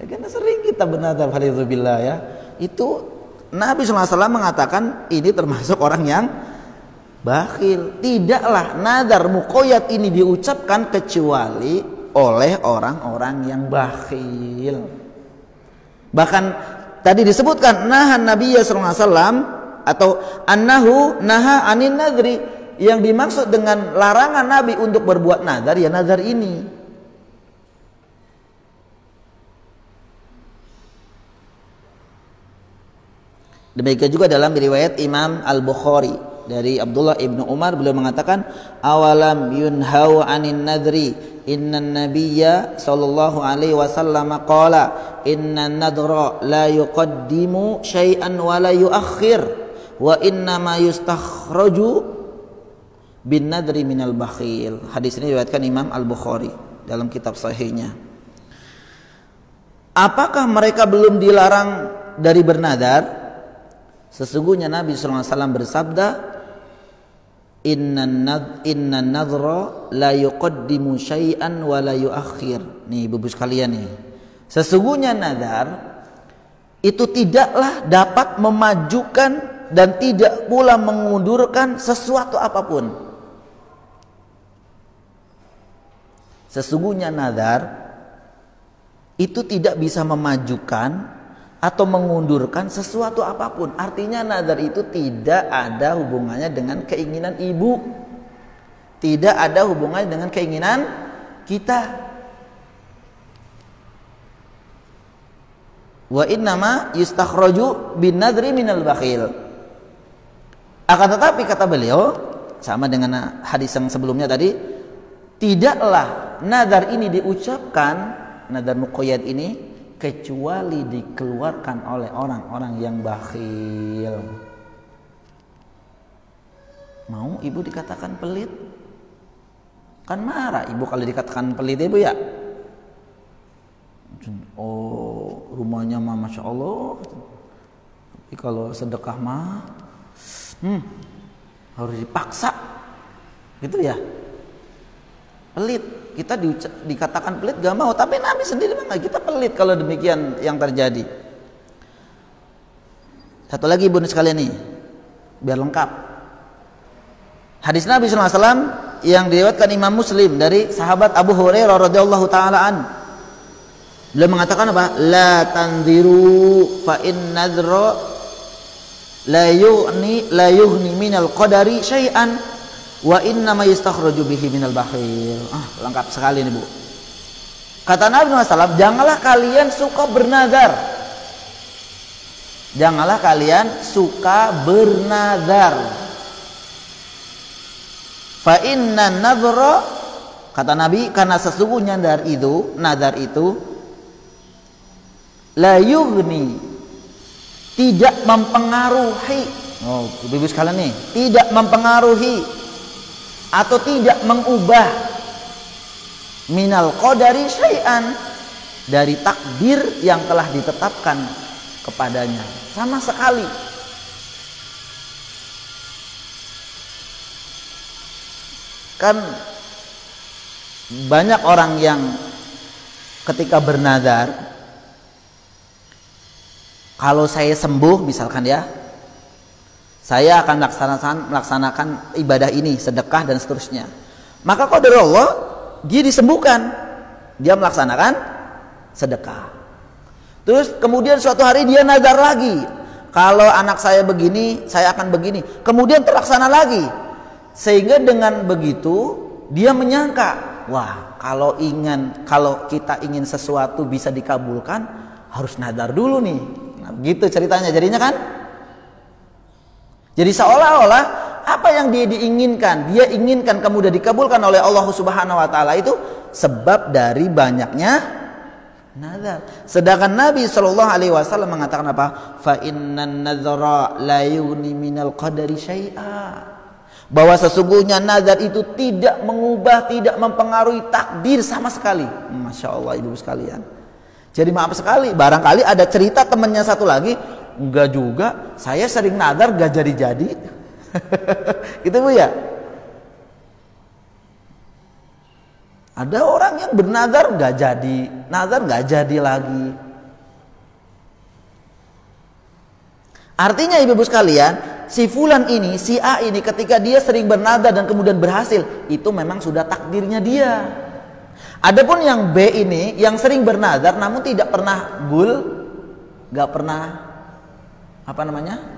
Karena sering kita bernadar falidzubillah ya. Itu Nabi SAW mengatakan ini termasuk orang yang bakhil. Tidaklah nadar muqayyad ini diucapkan kecuali oleh orang-orang yang bakhil. Bahkan tadi disebutkan nahan Nabi sallallahu alaihi wasallam atau annahu naha anin nadri, yang dimaksud dengan larangan Nabi untuk berbuat nadar ya nadar ini. Demikian juga dalam riwayat Imam Al-Bukhari dari Abdullah ibnu Umar, beliau mengatakan awalam yunhau anin nadri innan nabiyya sallallahu alaihi wasallam qala innan nadra la yuqaddimu syai'an wa la yuakhir wa inna ma yustakhraju bin nadri minal bakhil. Hadis ini diriwayatkan Imam Al-Bukhari dalam kitab sahihnya. Apakah mereka belum dilarang dari bernadar? Sesungguhnya Nabi sallallahu alaihi wasallam bersabda, Innan nadhra la yuqaddimu syai'an wa la yuakhir. Nih ibu sekalian nih. Sesungguhnya nadar itu tidaklah dapat memajukan dan tidak pula mengundurkan sesuatu apapun. Sesungguhnya nadar itu tidak bisa memajukan atau mengundurkan sesuatu apapun. Artinya nadar itu tidak ada hubungannya dengan keinginan ibu, tidak ada hubungannya dengan keinginan kita. Wa innama yustakhraju bin nadri minal bakhil. Akan tetapi kata beliau, sama dengan hadis yang sebelumnya tadi, tidaklah nadar ini diucapkan, nadar muqayyad ini, kecuali dikeluarkan oleh orang-orang yang bakhil. Mau ibu dikatakan pelit? Kan marah ibu kalau dikatakan pelit ibu ya. Oh rumahnya mah masya Allah. Tapi kalau sedekah mah harus dipaksa, gitu ya. Pelit. Kita dikatakan pelit gak mau, tapi Nabi sendiri mah kita pelit kalau demikian yang terjadi. Satu lagi ibu sekalian nih, biar lengkap. Hadis Nabi SAW yang diriwayatkan Imam Muslim dari sahabat Abu Hurairah radhiyallahu taala an. Beliau mengatakan apa? La tanziru fa in nadhra la yughni minal qadari syai'an wa inna ma yastakhraju bihi minal bakhil. Lengkap sekali nih Bu. Kata Nabi SAW, janganlah kalian suka bernazar. Janganlah kalian suka bernazar. Fa inna nadhra, kata Nabi, karena sesungguhnya nazar itu la yughni, tidak mempengaruhi. Ibu sekalian nih, tidak mempengaruhi atau tidak mengubah minal qadari syai'an, dari takdir yang telah ditetapkan kepadanya, sama sekali. Kan banyak orang yang ketika bernazar, kalau saya sembuh misalkan ya, saya akan melaksanakan ibadah ini, sedekah dan seterusnya. Maka qadar Allah, dia disembuhkan, dia melaksanakan sedekah. Terus kemudian suatu hari dia nazar lagi, kalau anak saya begini, saya akan begini. Kemudian terlaksana lagi. Sehingga dengan begitu dia menyangka, wah, kalau kita ingin sesuatu bisa dikabulkan, harus nazar dulu nih. Nah, begitu ceritanya jadinya kan. Jadi seolah-olah apa yang dia inginkan kemudian dikabulkan oleh Allah Subhanahu wa taala itu sebab dari banyaknya nazar. Sedangkan Nabi Shallallahu alaihi wasallam mengatakan apa? Fa innan nadzara la yughni minal qadari syai'a. Bahwa sesungguhnya nazar itu tidak mengubah, tidak mempengaruhi takdir sama sekali. Masya Allah ibu sekalian. Jadi maaf sekali, barangkali ada cerita temannya satu lagi, enggak juga, saya sering nazar gak jadi-jadi. Gitu Bu ya. Ada orang yang bernazar gak jadi, nazar gak jadi lagi. Artinya ibu-ibu sekalian, si fulan ini, si A ini ketika dia sering bernazar dan kemudian berhasil, itu memang sudah takdirnya dia. Adapun yang B ini yang sering bernazar namun tidak pernah gak pernah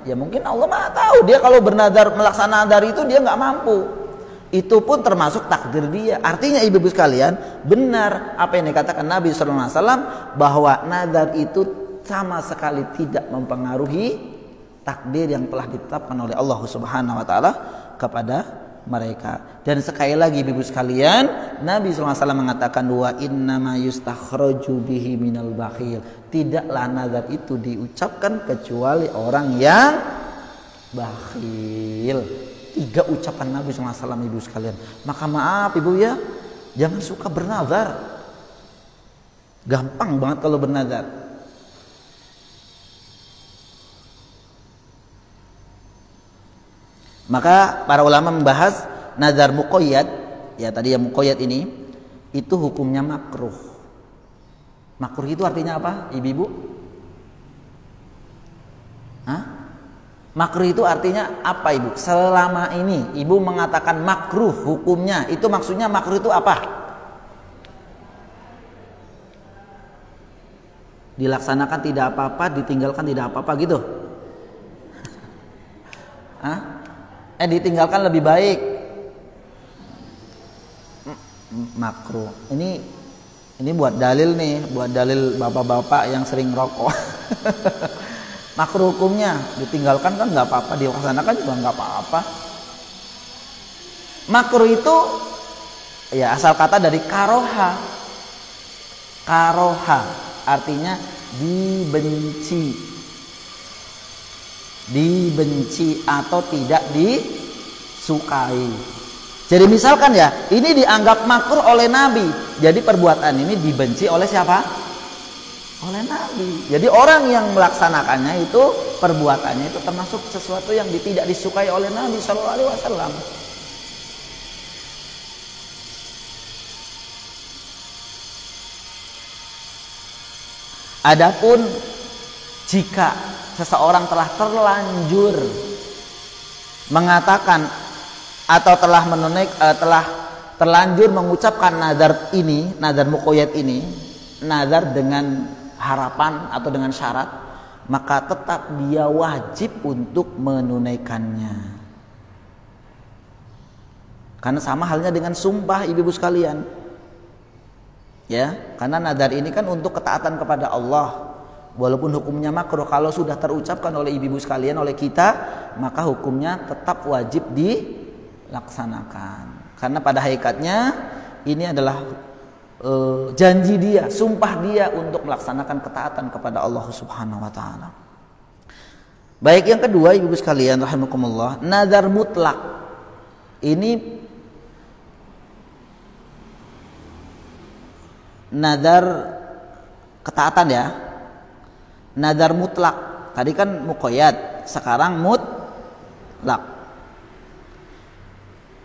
ya mungkin Allah Maha tahu dia kalau bernazar melaksanakan nazar itu dia nggak mampu. Itu pun termasuk takdir dia. Artinya ibu-ibu sekalian, benar apa yang dikatakan Nabi SAW bahwa nazar itu sama sekali tidak mempengaruhi takdir yang telah ditetapkan oleh Allah Subhanahu wa taala kepada mereka. Dan sekali lagi ibu sekalian, Nabi SAW mengatakan wa innama yustakhraju bihi minal bakhil. Tidaklah nazar itu diucapkan kecuali orang yang bakhil. 3 ucapan Nabi SAW ibu sekalian. Maka maaf ibu ya, jangan suka bernazar. Gampang banget kalau bernazar. Maka para ulama membahas nazar muqayyad, ya tadi yang muqayyad ini, itu hukumnya makruh. Makruh itu artinya apa, ibu-ibu? Makruh itu artinya apa ibu? Selama ini ibu mengatakan makruh hukumnya, itu maksudnya makruh itu apa? Dilaksanakan tidak apa-apa, ditinggalkan tidak apa-apa gitu? Ditinggalkan lebih baik. Makruh. Ini buat dalil nih, buat dalil bapak-bapak yang sering rokok. Makruh hukumnya ditinggalkan kan nggak apa-apa, dilaksanakan juga nggak apa-apa. Makruh itu ya asal kata dari karoha. Karoha artinya dibenci. Dibenci atau tidak disukai. Jadi misalkan ya, ini dianggap makruh oleh Nabi. Jadi perbuatan ini dibenci oleh siapa? Oleh Nabi. Jadi orang yang melaksanakannya itu, perbuatannya itu termasuk sesuatu yang tidak disukai oleh Nabi Shallallahu alaihi wasallam. Adapun jika seseorang telah terlanjur mengatakan atau telah terlanjur mengucapkan nazar ini, nazar muqayyad ini, nazar dengan harapan atau dengan syarat, maka tetap dia wajib untuk menunaikannya. Karena sama halnya dengan sumpah, ibu-ibu sekalian. Ya, karena nazar ini kan untuk ketaatan kepada Allah. Walaupun hukumnya makruh, kalau sudah terucapkan oleh ibu-ibu sekalian, oleh kita, maka hukumnya tetap wajib dilaksanakan. Karena pada hakikatnya ini adalah janji dia, sumpah dia untuk melaksanakan ketaatan kepada Allah Subhanahu wa taala. Baik, yang kedua ibu-ibu sekalian rahimakumullah, nazar mutlak. Ini nazar ketaatan ya. Nazar mutlak. Tadi kan muqayyad, sekarang mutlak.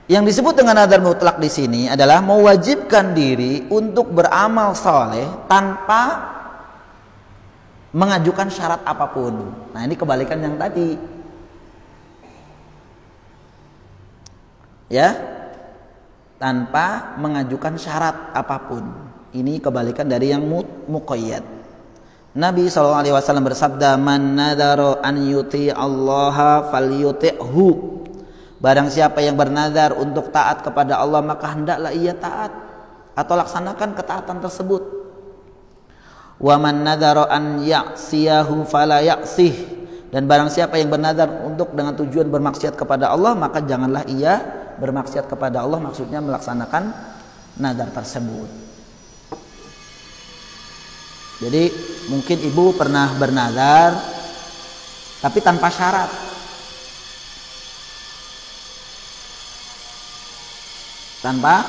Yang disebut dengan nazar mutlak di sini adalah mewajibkan diri untuk beramal soleh tanpa mengajukan syarat apapun. Nah, ini kebalikan yang tadi. Ya, tanpa mengajukan syarat apapun. Ini kebalikan dari yang muqayyad. Nabi SAW bersabda, "Man nadhara an yuti Allah falyuti'hu." Barang siapa yang bernazar untuk taat kepada Allah, maka hendaklah ia taat atau laksanakan ketaatan tersebut. Wa man nadhara an ya'siyahu fala ya'sih. Dan barang siapa yang bernazar untuk dengan tujuan bermaksiat kepada Allah, maka janganlah ia bermaksiat kepada Allah, maksudnya melaksanakan nazar tersebut. Jadi mungkin ibu pernah bernazar tapi tanpa syarat. Tanpa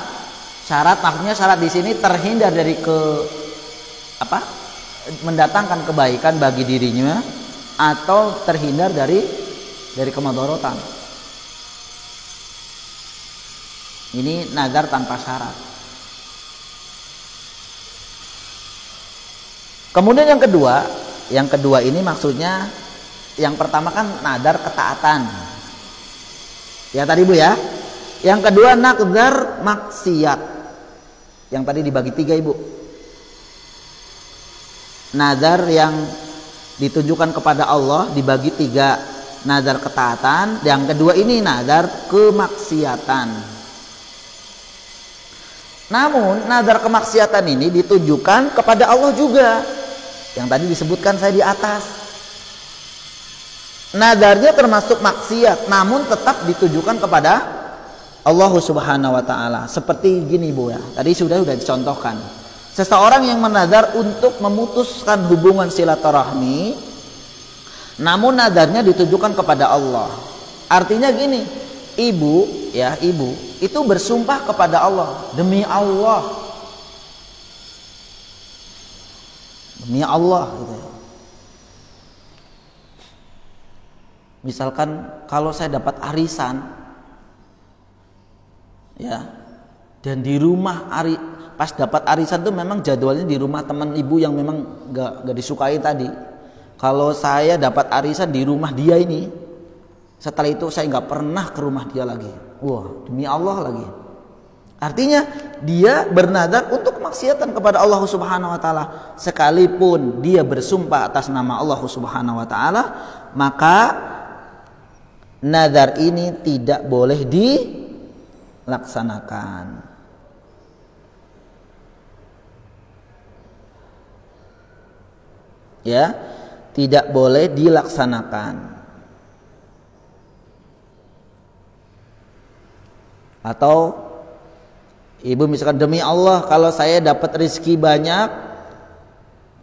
syarat, maksudnya syarat di sini terhindar dari mendatangkan kebaikan bagi dirinya atau terhindar dari kemadharatan. Ini nazar tanpa syarat. Kemudian yang kedua ini maksudnya, yang pertama kan nazar ketaatan. Ya tadi Bu ya. Yang kedua nazar maksiat. Yang tadi dibagi 3 Ibu. Nazar yang ditujukan kepada Allah dibagi 3. Nazar ketaatan, yang kedua ini nazar kemaksiatan. Namun nazar kemaksiatan ini ditujukan kepada Allah juga. Yang tadi disebutkan saya di atas. Nazarnya termasuk maksiat, namun tetap ditujukan kepada Allah Subhanahu wa taala. Seperti gini Bu ya. Tadi sudah dicontohkan. Seseorang yang menazar untuk memutuskan hubungan silaturahmi, namun nazarnya ditujukan kepada Allah. Artinya gini, ibu itu bersumpah kepada Allah, demi Allah. Demi Allah gitu. Misalkan kalau saya dapat arisan, ya, dan di rumah pas dapat arisan tuh memang jadwalnya di rumah teman ibu yang memang gak disukai tadi. Kalau saya dapat arisan di rumah dia ini, setelah itu saya nggak pernah ke rumah dia lagi. Wah, demi Allah lagi. Artinya dia bernazar untuk kemaksiatan kepada Allah Subhanahu wa taala. Sekalipun dia bersumpah atas nama Allah Subhanahu wa taala, maka nazar ini tidak boleh dilaksanakan. Ya, tidak boleh dilaksanakan. Atau ibu misalkan, demi Allah kalau saya dapat rezeki banyak,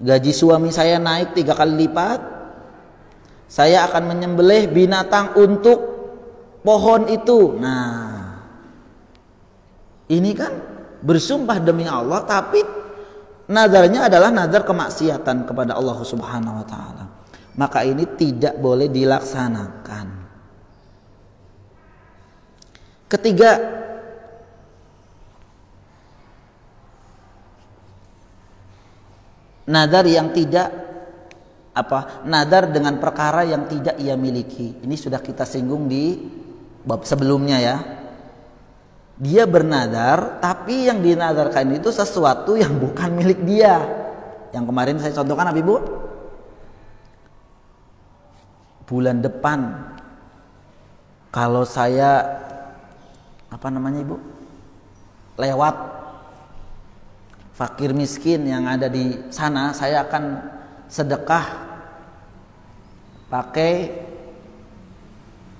gaji suami saya naik 3 kali lipat, saya akan menyembelih binatang untuk pohon itu. Nah, ini kan bersumpah demi Allah, tapi nazarnya adalah nazar kemaksiatan kepada Allah Subhanahu wa taala. Maka ini tidak boleh dilaksanakan. Ketiga, nazar yang tidak nazar dengan perkara yang tidak ia miliki. Ini sudah kita singgung di bab sebelumnya ya. Dia bernazar tapi yang dinazarkan itu sesuatu yang bukan milik dia. Yang kemarin saya contohkan apa Ibu? Bulan depan kalau saya Ibu? Lewat fakir miskin yang ada di sana, saya akan sedekah pakai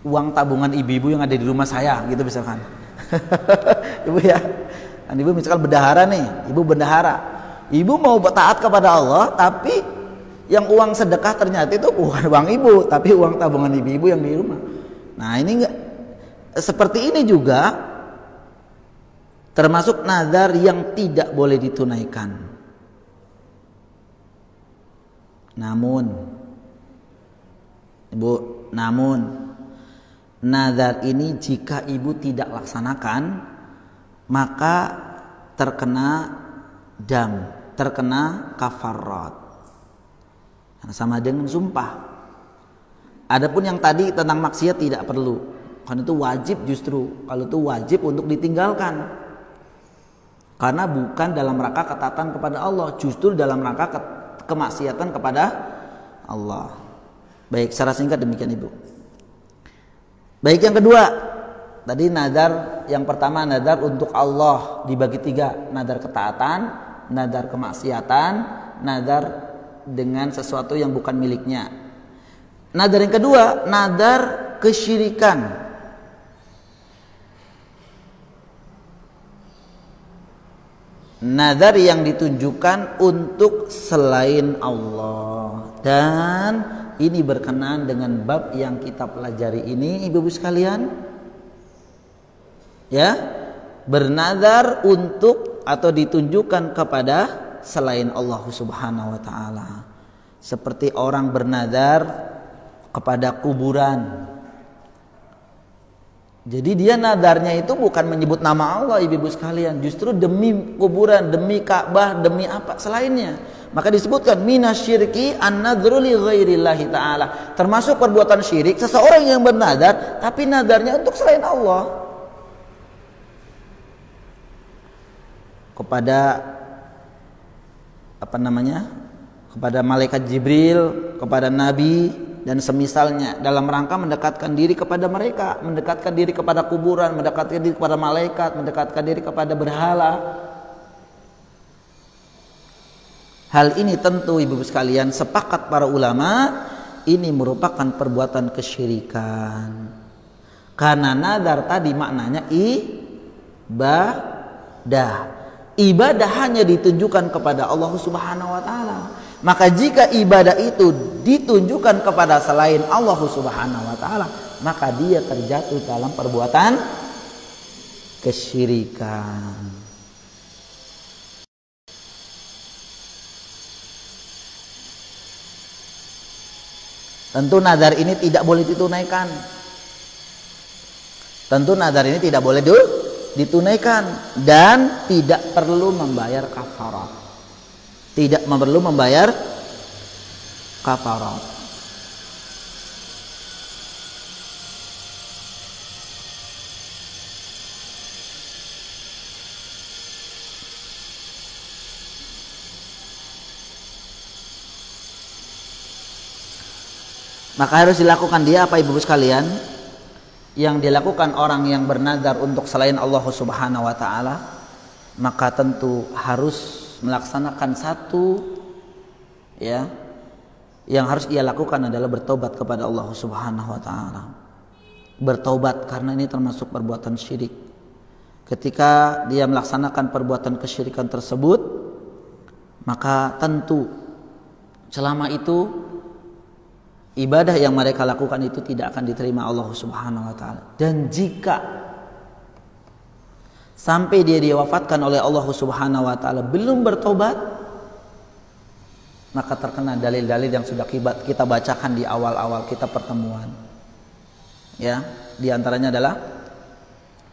uang tabungan ibu-ibu yang ada di rumah saya, gitu misalkan. Ibu ya, kan ibu misalkan bendahara nih, ibu bendahara, ibu mau taat kepada Allah, tapi yang uang sedekah ternyata itu bukan uang ibu, tapi uang tabungan ibu-ibu yang di rumah. Nah ini enggak, seperti ini juga termasuk nazar yang tidak boleh ditunaikan. Namun Ibu, nazar ini jika ibu tidak laksanakan, maka terkena dam, terkena kafarat, sama dengan sumpah. Adapun yang tadi tentang maksiat tidak perlu, kan itu wajib justru. Kalau itu wajib untuk ditinggalkan, karena bukan dalam rangka ketaatan kepada Allah, justru dalam rangka kemaksiatan kepada Allah. Baik, secara singkat demikian Ibu. Baik, yang kedua, tadi nazar yang pertama nazar untuk Allah dibagi tiga: nazar ketaatan, nazar kemaksiatan, nazar dengan sesuatu yang bukan miliknya. Nazar yang kedua, nazar kesyirikan. Nazar yang ditunjukkan untuk selain Allah, dan ini berkenaan dengan bab yang kita pelajari ini, ibu-ibu sekalian. Ya, bernazar untuk atau ditunjukkan kepada selain Allah Subhanahu wa taala. Seperti orang bernazar kepada kuburan. Jadi dia nadarnya itu bukan menyebut nama Allah, ibu-ibu sekalian, justru demi kuburan, demi Ka'bah, demi apa selainnya. Maka disebutkan minasyirki an-nadhru li ghairillahi ta'ala. Termasuk perbuatan syirik seseorang yang bernadar tapi nadarnya untuk selain Allah. Kepada kepada malaikat Jibril, kepada nabi dan semisalnya, dalam rangka mendekatkan diri kepada mereka, mendekatkan diri kepada kuburan, mendekatkan diri kepada malaikat, mendekatkan diri kepada berhala. Hal ini tentu ibu sekalian sepakat para ulama, ini merupakan perbuatan kesyirikan. Karena nadar tadi maknanya ibadah. Ibadah hanya ditunjukkan kepada Allah Subhanahu wa taala. Maka jika ibadah itu ditunjukkan kepada selain Allah Subhanahu wa taala, maka dia terjatuh dalam perbuatan kesyirikan. Tentu nazar ini tidak boleh ditunaikan. Tentu nazar ini tidak boleh ditunaikan dan tidak perlu membayar kafarat. Tidak perlu membayar kafarat. Maka harus dilakukan dia apa ibu-ibu sekalian? Yang dilakukan orang yang bernazar untuk selain Allah Subhanahu wa taala, maka tentu harus melaksanakan satu ya, yang harus ia lakukan adalah bertobat kepada Allah Subhanahu wa taala. Bertobat karena ini termasuk perbuatan syirik. Ketika dia melaksanakan perbuatan kesyirikan tersebut, maka tentu selama itu ibadah yang mereka lakukan itu tidak akan diterima Allah Subhanahu wa taala. Dan jika sampai dia diwafatkan oleh Allah Subhanahu wa taala belum bertobat, maka terkena dalil-dalil yang sudah kita bacakan di awal-awal kita pertemuan. Ya, di antaranya adalah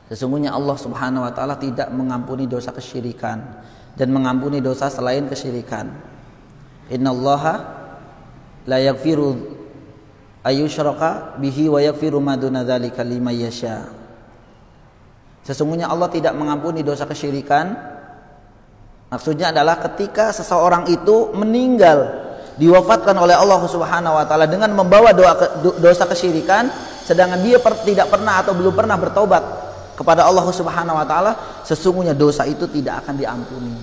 sesungguhnya Allah Subhanahu wa taala tidak mengampuni dosa kesyirikan dan mengampuni dosa selain kesyirikan. Innallaha la yaghfiru ayyushraka bihi wa yaghfiru ma duna dzalika liman yasha. Sesungguhnya Allah tidak mengampuni dosa kesyirikan Maksudnya adalah ketika seseorang itu meninggal, diwafatkan oleh Allah Subhanahu wa taala dengan membawa dosa kesyirikan, sedangkan dia tidak pernah atau belum pernah bertobat kepada Allah Subhanahu wa taala, sesungguhnya dosa itu tidak akan diampuni.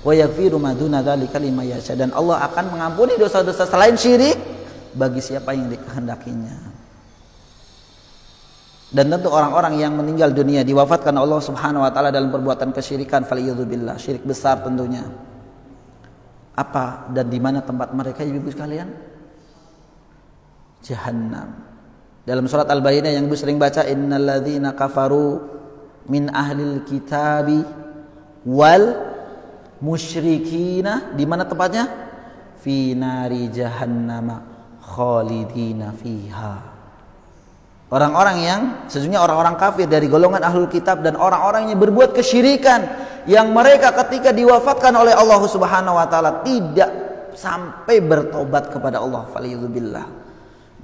Wa yaghfiru ma duna dzalika liman yasha, dan Allah akan mengampuni dosa-dosa selain syirik bagi siapa yang dikehendakinya. Dan tentu orang-orang yang meninggal dunia diwafatkan Allah Subhanahu wa taala dalam perbuatan kesyirikan, faliyadzubillah, syirik besar tentunya. Apa dan di mana tempat mereka, ibu-ibu sekalian? Jahannam. Dalam surat Al-Bayyinah yang ibu sering baca, innalladzina kafaru min ahlil kitabi wal musyrikina, di mana tempatnya? Fi nari jahannama khalidina fiha. Orang-orang yang sesungguhnya orang-orang kafir dari golongan ahlul kitab dan orang-orang yang berbuat kesyirikan, yang mereka ketika diwafatkan oleh Allah Subhanahu wa taala tidak sampai bertobat kepada Allah, faliyadzubillah,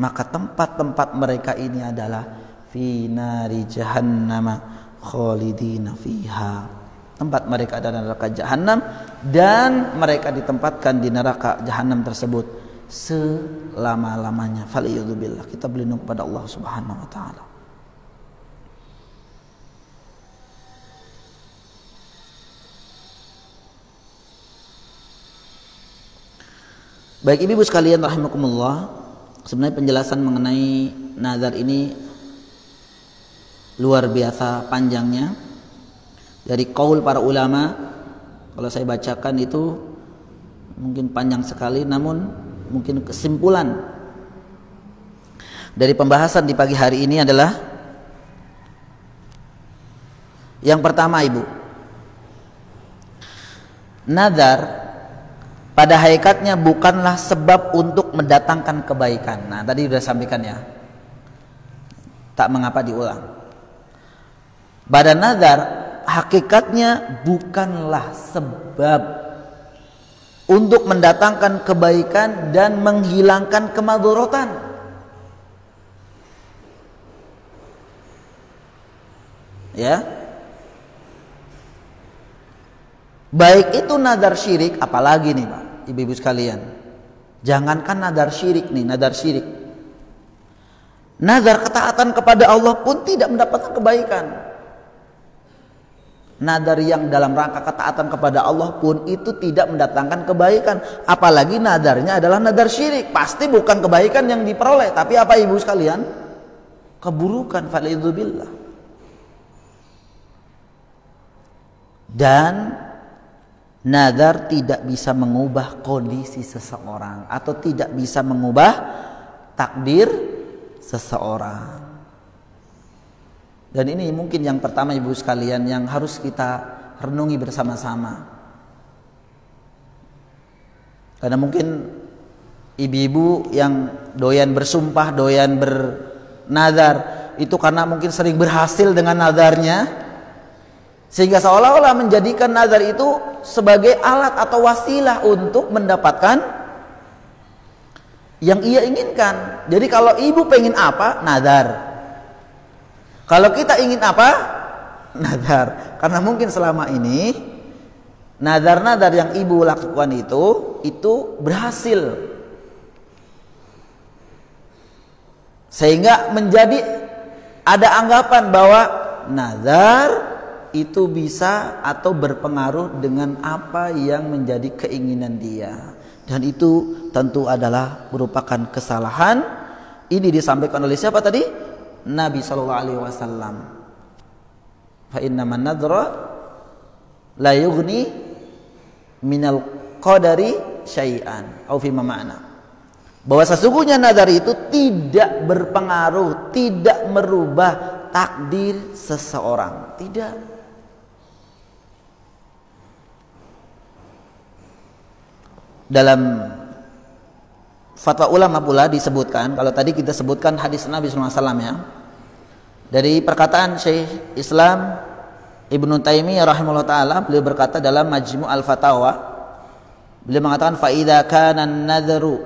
maka tempat-tempat mereka ini adalah fi nari jahannama khalidina fiha. Tempat mereka adalah neraka jahanam, dan mereka ditempatkan di neraka jahanam tersebut selama-lamanya. Faliyadzubillah, kita berlindung kepada Allah Subhanahu wa taala. Baik ibu-ibu sekalian rahimakumullah, sebenarnya penjelasan mengenai nazar ini luar biasa panjangnya. Dari qaul para ulama, kalau saya bacakan itu mungkin panjang sekali, namun mungkin kesimpulan dari pembahasan di pagi hari ini adalah yang pertama, ibu, nazar pada hakikatnya bukanlah sebab untuk mendatangkan kebaikan. Nah, tadi sudah sampaikan ya, tak mengapa diulang. Pada nazar hakikatnya bukanlah sebab untuk mendatangkan kebaikan dan menghilangkan kemadharatan. Ya. Baik itu nazar syirik, apalagi nih Pak, ibu-ibu sekalian. Jangankan nazar syirik nih, nazar syirik. Nazar ketaatan kepada Allah pun tidak mendapatkan kebaikan. Nadar yang dalam rangka ketaatan kepada Allah pun itu tidak mendatangkan kebaikan, apalagi nadarnya adalah nadar syirik. Pasti bukan kebaikan yang diperoleh, tapi apa ibu sekalian? Keburukan, falidzubillah. Dan nadar tidak bisa mengubah kondisi seseorang atau tidak bisa mengubah takdir seseorang. Dan ini mungkin yang pertama ibu sekalian yang harus kita renungi bersama-sama. Karena mungkin ibu-ibu yang doyan bersumpah, doyan bernazar, itu karena mungkin sering berhasil dengan nazarnya, sehingga seolah-olah menjadikan nazar itu sebagai alat atau wasilah untuk mendapatkan yang ia inginkan. Jadi kalau ibu pengen apa, nazar. Kalau kita ingin apa? Nazar. Karena mungkin selama ini nazar-nazar yang ibu lakukan itu berhasil. Sehingga menjadi ada anggapan bahwa nazar itu bisa atau berpengaruh dengan apa yang menjadi keinginan dia. Dan itu tentu adalah merupakan kesalahan. Ini disampaikan oleh siapa tadi? Nabi sallallahu alaihi wasallam. Fa innaman nadra la yughni minal qadari syai'an au fi ma'na. Bahwa sesungguhnya nazar itu tidak berpengaruh, tidak merubah takdir seseorang, tidak. Dalam fatwa ulama pula disebutkan, kalau tadi kita sebutkan hadis Nabi sallallahu alaihi wasallam ya, dari perkataan Syekh Islam Ibnu Taimiyah rahimahullah taala, beliau berkata dalam Majmu' al-Fatawa, beliau mengatakan fa idza kana an-nadhru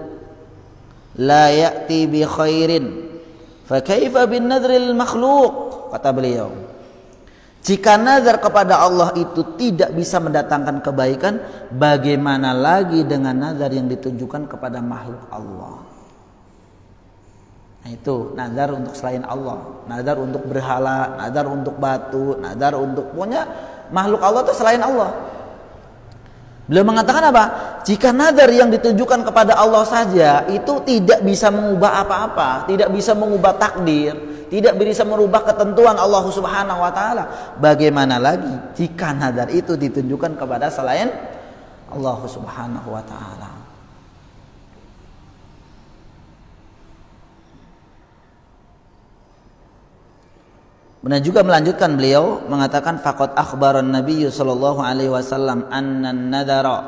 la ya'ti bi khairin fa kaifa bin nadhril makhluq, kata beliau, Jika nazar kepada Allah itu tidak bisa mendatangkan kebaikan, bagaimana lagi dengan nazar yang ditujukan kepada makhluk Allah? Nah itu nazar untuk selain Allah, nazar untuk berhala, nazar untuk batu, nazar untuk pokoknya makhluk Allah itu selain Allah. Beliau mengatakan apa? Jika nazar yang ditujukan kepada Allah saja itu tidak bisa mengubah apa-apa, tidak bisa mengubah takdir, tidak bisa merubah ketentuan Allah Subhanahu wa taala, bagaimana lagi jika nazar itu ditujukan kepada selain Allah Subhanahu wa taala? Benar juga melanjutkan beliau mengatakan faqad akhbaran Nabi sallallahu alaihi wasallam anna an-nadhara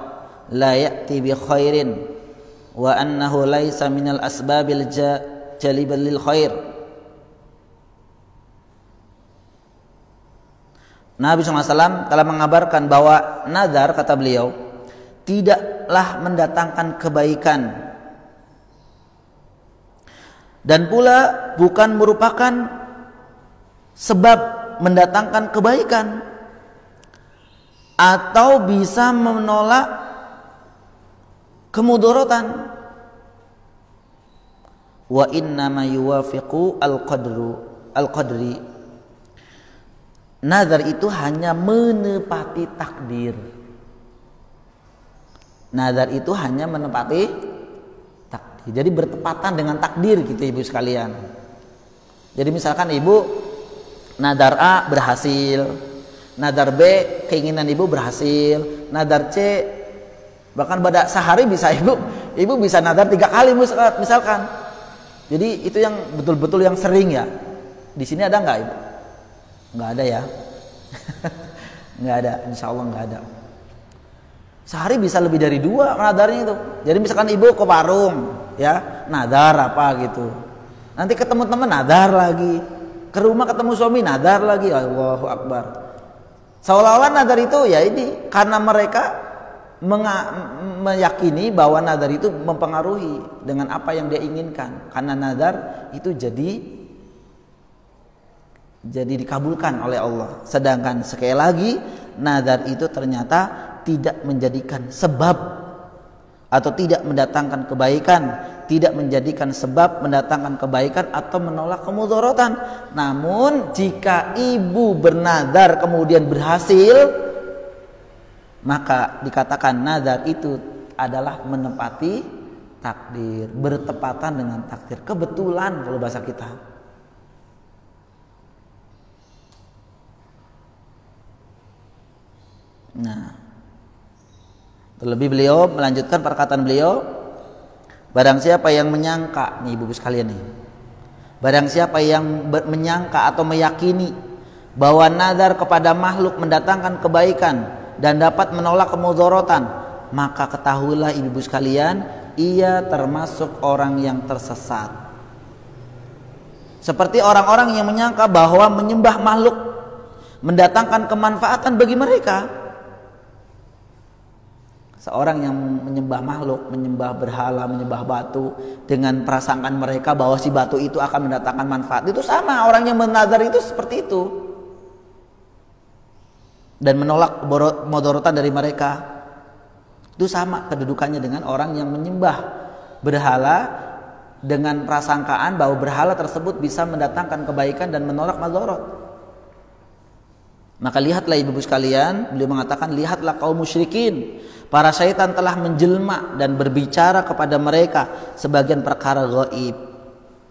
la ya'ti bi khairin wa annahu laisa minal asbabil jalibal lil khair. Nabi SAW telah mengabarkan bahwa nazar, kata beliau, tidaklah mendatangkan kebaikan dan pula bukan merupakan sebab mendatangkan kebaikan atau bisa menolak kemudaratan. Wa innama yuwafiqu al-qadri. Nazar itu hanya menepati takdir. Nazar itu hanya menepati takdir. Jadi bertepatan dengan takdir gitu ibu sekalian. Jadi misalkan ibu nadar A berhasil, nadar B keinginan ibu berhasil, nadar C bahkan pada sehari bisa ibu bisa nadar 3 kali misalkan. Jadi itu yang betul-betul yang sering ya. Di sini ada nggak ibu? Nggak ada ya. Nggak ada, insya Allah nggak ada. Sehari bisa lebih dari 2 nadarnya itu. Jadi misalkan ibu ke warung ya, nadar apa gitu, nanti ketemu teman nadar lagi, ke rumah ketemu suami nadar lagi, Allahu Akbar. Seolah-olah nadar itu ya ini karena mereka meyakini bahwa nadar itu mempengaruhi dengan apa yang dia inginkan. Karena nadar itu jadi dikabulkan oleh Allah. Sedangkan sekali lagi nadar itu ternyata tidak menjadikan sebab atau tidak mendatangkan kebaikan, tidak menjadikan sebab mendatangkan kebaikan atau menolak kemudaratan. Namun jika ibu bernadar kemudian berhasil, maka dikatakan nadar itu adalah menepati takdir, bertepatan dengan takdir, kebetulan kalau bahasa kita. Nah, terlebih beliau melanjutkan perkataan beliau, barang siapa yang menyangka, nih ibu sekalian nih, barang siapa yang menyangka atau meyakini bahwa nazar kepada makhluk mendatangkan kebaikan dan dapat menolak kemudaratan, maka ketahuilah ibu sekalian, ia termasuk orang yang tersesat. Seperti orang-orang yang menyangka bahwa menyembah makhluk mendatangkan kemanfaatan bagi mereka. Seorang yang menyembah makhluk, menyembah berhala, menyembah batu dengan prasangkaan mereka bahwa si batu itu akan mendatangkan manfaat, itu sama orang yang menazar itu seperti itu dan menolak mudaratan dari mereka. Itu sama kedudukannya dengan orang yang menyembah berhala dengan prasangkaan bahwa berhala tersebut bisa mendatangkan kebaikan dan menolak madarat. Maka lihatlah ibu sekalian, beliau mengatakan, lihatlah kaum musyrikin, para syaitan telah menjelma dan berbicara kepada mereka sebagian perkara gaib.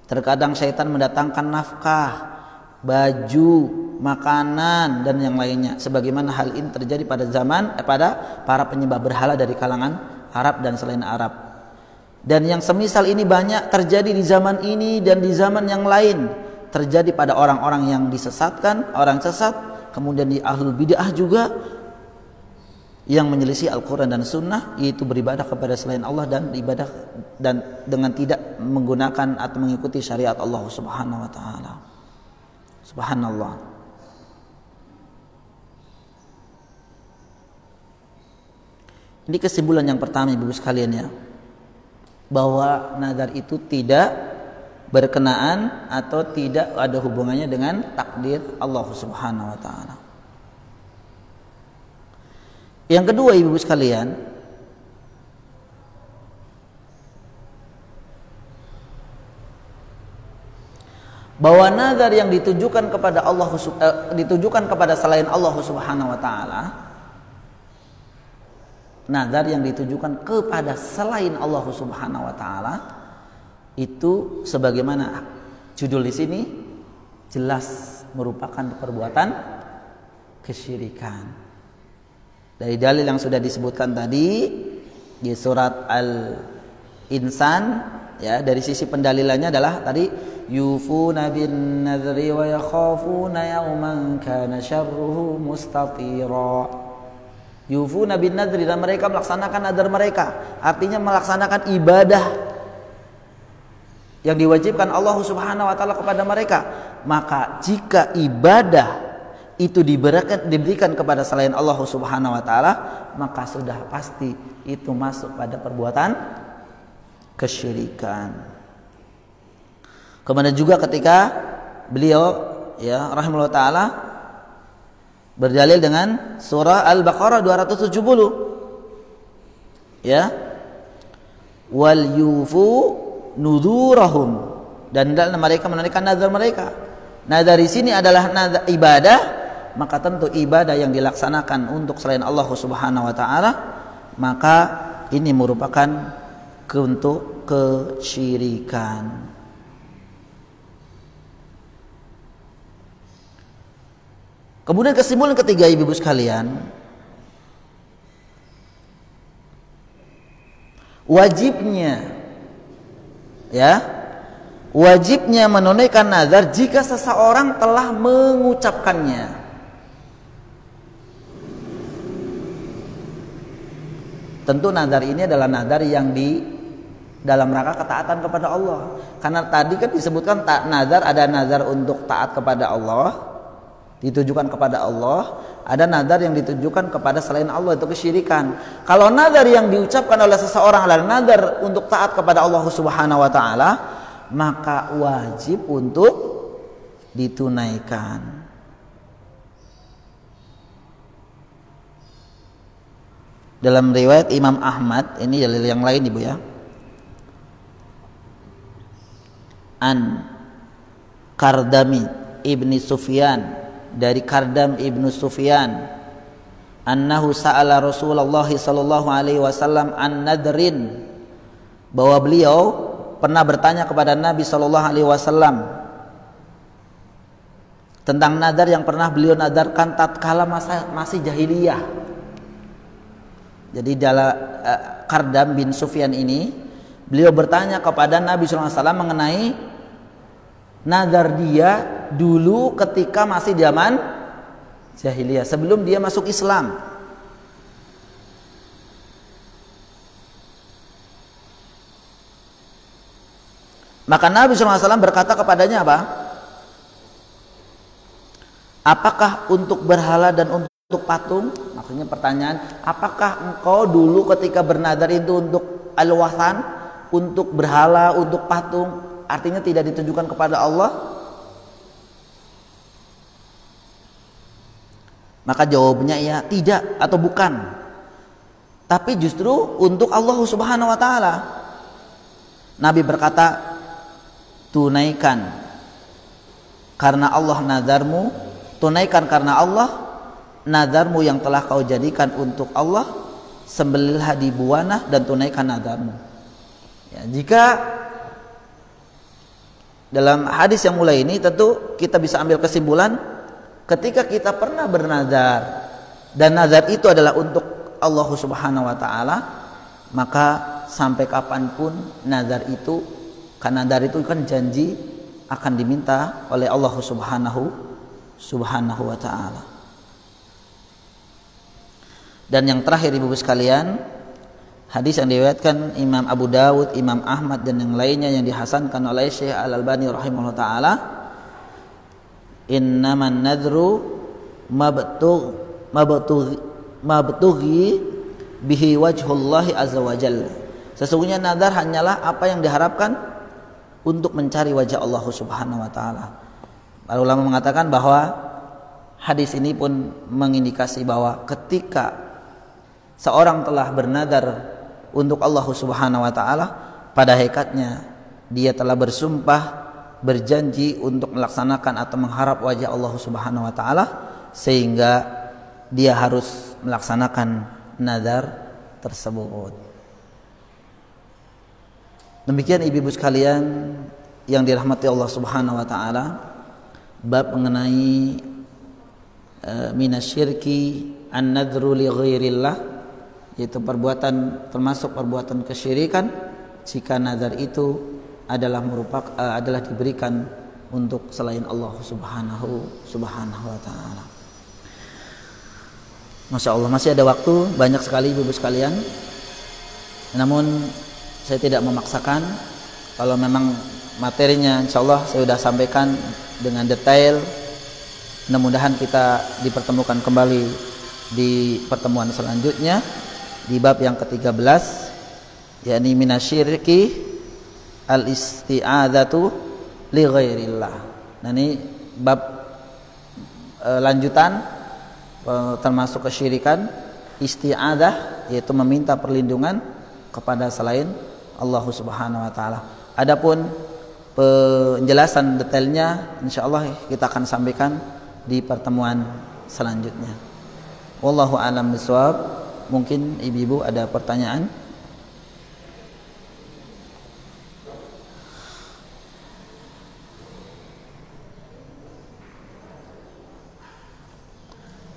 Terkadang syaitan mendatangkan nafkah, baju, makanan dan yang lainnya. Sebagaimana hal ini terjadi pada pada para penyembah berhala dari kalangan Arab dan selain Arab. Dan yang semisal ini banyak terjadi di zaman ini dan di zaman yang lain. Terjadi pada orang-orang yang disesatkan, orang sesat. Kemudian di ahlul bid'ah juga yang menyelisih Al-Quran dan Sunnah, yaitu beribadah kepada selain Allah dan ibadah dan dengan tidak menggunakan atau mengikuti syariat Allah Subhanahu wa taala. Subhanallah. Ini kesimpulan yang pertama ibu sekalian ya, bahwa nazar itu tidak berkenaan atau tidak ada hubungannya dengan takdir Allah Subhanahu wa taala. Yang kedua, ibu-ibu sekalian, bahwa nazar yang ditujukan kepada ditujukan kepada selain Allah Subhanahu wa taala, nazar yang ditujukan kepada selain Allah Subhanahu wa taala itu sebagaimana judul di sini jelas merupakan perbuatan kesyirikan. Dari dalil yang sudah disebutkan tadi di surat Al-Insan, ya, dari sisi pendalilannya adalah tadi yufuna bin nadri wa yakhafuna yawman kana syarruhu mustatira. Yufuna bin nadri, dan mereka melaksanakan nadar mereka, artinya melaksanakan ibadah yang diwajibkan Allah Subhanahu wa taala kepada mereka. Maka jika ibadah itu diberikan kepada selain Allah Subhanahu wa taala, maka sudah pasti itu masuk pada perbuatan kesyirikan. Kemudian juga ketika beliau, ya, rahimahullah taala berdalil dengan surah Al-Baqarah 270, ya, wal yufu nudurahum, dan mereka menunaikan nazar mereka. Nah, dari sini adalah nazar ibadah, maka tentu ibadah yang dilaksanakan untuk selain Allah Subhanahu wa taala, maka ini merupakan untuk kesyirikan. Kemudian kesimpulan ketiga, ibu-ibu sekalian, wajibnya menunaikan nazar jika seseorang telah mengucapkannya. Tentu nazar ini adalah nazar yang di dalam rangka ketaatan kepada Allah. Karena tadi kan disebutkan nazar, ada nazar untuk taat kepada Allah, ditujukan kepada Allah, ada nazar yang ditujukan kepada selain Allah, itu kesyirikan. Kalau nazar yang diucapkan oleh seseorang adalah nazar untuk taat kepada Allah Subhanahu wa taala, maka wajib untuk ditunaikan. Dalam riwayat Imam Ahmad, ini dalil yang lain, ibu, ya, an Kardami ibni Sufyan, dari Kardam ibnu Sufyan, annahu sa'ala Rasulullah sallallahu alaihi wasallam an nadrin, bahwa beliau pernah bertanya kepada Nabi sallallahu alaihi wasallam tentang nadar yang pernah beliau nadarkan tatkala masih jahiliyah. Jadi dalam Kardam bin Sufyan ini, beliau bertanya kepada Nabi sallallahu alaihi wasallam mengenai nazar dia dulu ketika masih zaman jahiliyah, sebelum dia masuk Islam. Maka Nabi SAW berkata kepadanya apa? Apakah untuk berhala dan untuk patung? Maksudnya pertanyaan, apakah engkau dulu ketika bernazar itu untuk al-wathan, untuk berhala, untuk patung, artinya tidak ditujukan kepada Allah? Maka jawabnya ya, tidak atau bukan, tapi justru untuk Allah Subhanahu wa taala. Nabi berkata, tunaikan karena Allah nazarmu, tunaikan karena Allah nazarmu yang telah kau jadikan untuk Allah, sembelihlah di buana dan tunaikan nazarmu. Ya, jika dalam hadis yang mulai ini tentu kita bisa ambil kesimpulan, ketika kita pernah bernazar dan nazar itu adalah untuk Allah Subhanahu wa taala, maka sampai kapanpun nazar itu, karena nazar itu kan janji, akan diminta oleh Allah Subhanahu wa taala. Dan yang terakhir ibu-ibu sekalian, hadis yang diriwayatkan Imam Abu Dawud, Imam Ahmad dan yang lainnya yang dihasankan oleh Syekh Al-Albani rahimahullah taala, innaman nadru mabtughi bihi wajhullahi azza wa jalla. Sesungguhnya nazar hanyalah apa yang diharapkan untuk mencari wajah Allah Subhanahu wa taala. Para ulama mengatakan bahwa hadis ini pun mengindikasi bahwa ketika seorang telah bernadar untuk Allah Subhanahu wa taala, pada hakikatnya dia telah bersumpah, berjanji untuk melaksanakan atau mengharap wajah Allah Subhanahu wa taala, sehingga dia harus melaksanakan nadar tersebut. Demikian ibu-ibu sekalian yang dirahmati Allah Subhanahu wa taala, bab mengenai minasyirki an-nadru li ghairillah, yaitu perbuatan, termasuk perbuatan kesyirikan jika nazar itu adalah diberikan untuk selain Allah Subhanahu wa taala. Masya Allah, masih ada waktu banyak sekali ibu-ibu sekalian. Namun saya tidak memaksakan. Kalau memang materinya insya Allah saya sudah sampaikan dengan detail, mudah-mudahan kita dipertemukan kembali di pertemuan selanjutnya di bab yang ke-13, yakni minasyirki al-isti'adzatu li ghairillah. Nah, ini bab lanjutan, termasuk kesyirikan isti'adzah, yaitu meminta perlindungan kepada selain Allah Subhanahu wa taala. Adapun penjelasan detailnya insyaallah kita akan sampaikan di pertemuan selanjutnya. Wallahu a'lam bishawab. Mungkin ibu-ibu ada pertanyaan?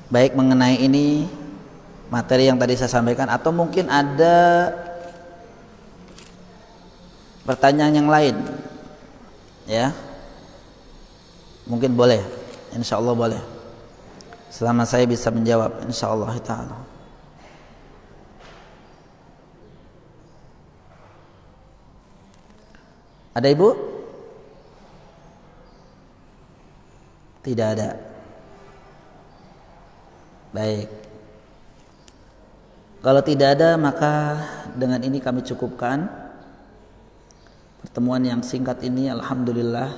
Baik mengenai ini materi yang tadi saya sampaikan, atau mungkin ada pertanyaan yang lain, ya, mungkin boleh, insya Allah boleh, selama saya bisa menjawab, insya Allah ta'ala. Ada ibu? Tidak ada. Baik, kalau tidak ada maka dengan ini kami cukupkan pertemuan yang singkat ini. Alhamdulillah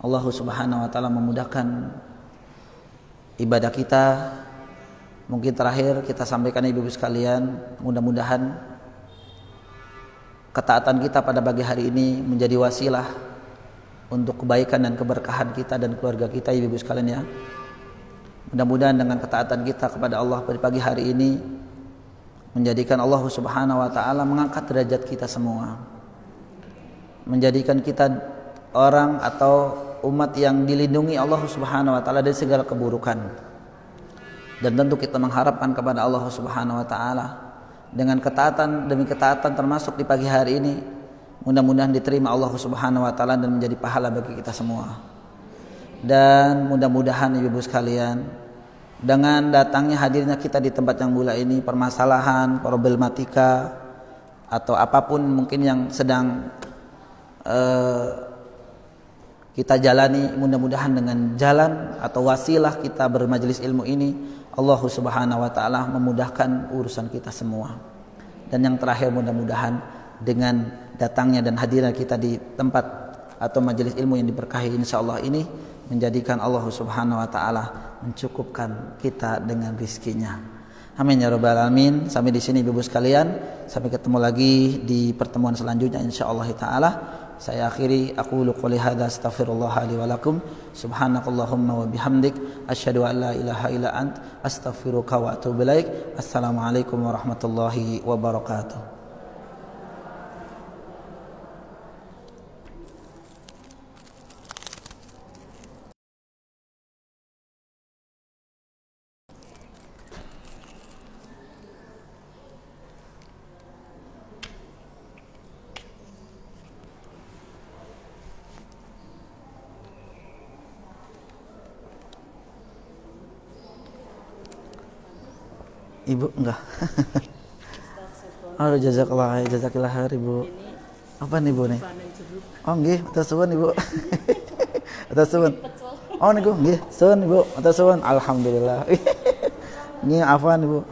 Allah Subhanahu wa taala memudahkan ibadah kita. Mungkin terakhir kita sampaikan ibu-ibu sekalian, mudah-mudahan ketaatan kita pada pagi hari ini menjadi wasilah untuk kebaikan dan keberkahan kita dan keluarga kita, ibu-ibu sekalian, ya. Mudah-mudahan dengan ketaatan kita kepada Allah pada pagi hari ini menjadikan Allah Subhanahu wa taala mengangkat derajat kita semua, menjadikan kita orang atau umat yang dilindungi Allah Subhanahu wa taala dari segala keburukan. Dan tentu kita mengharapkan kepada Allah Subhanahu wa taala dengan ketaatan demi ketaatan, termasuk di pagi hari ini, mudah-mudahan diterima Allah Subhanahu wa taala dan menjadi pahala bagi kita semua. Dan mudah-mudahan ibu-ibu sekalian, dengan datangnya hadirnya kita di tempat yang mulia ini, permasalahan, problematika atau apapun mungkin yang sedang kita jalani, mudah-mudahan dengan jalan atau wasilah kita bermajelis ilmu ini, Allah Subhanahu wa taala memudahkan urusan kita semua. Dan yang terakhir, mudah-mudahan dengan datangnya dan hadirnya kita di tempat atau majelis ilmu yang diberkahi insyaallah ini, menjadikan Allah Subhanahu wa taala mencukupkan kita dengan rizkinya. Amin ya rabbal alamin. Sampai di sini ibu-ibu sekalian, sampai ketemu lagi di pertemuan selanjutnya insyaallah taala. Saya akhiri, aqulu qouli hadza astaghfirullah li wa lakum, subhanakallahumma wa bihamdik, asyhadu an la ilaha illa ant, astaghfiruka wa atubu ilaik. Assalamualaikum warahmatullahi wabarakatuh. Ibu enggak. Oh, jazakallah khair Ibu. Apa nih Ibu nih? Oh nggih, matur suwun Ibu. Matur suwun. Oh niku nggih, suwun Ibu, matur suwun. Alhamdulillah. Nggih, afwan Ibu.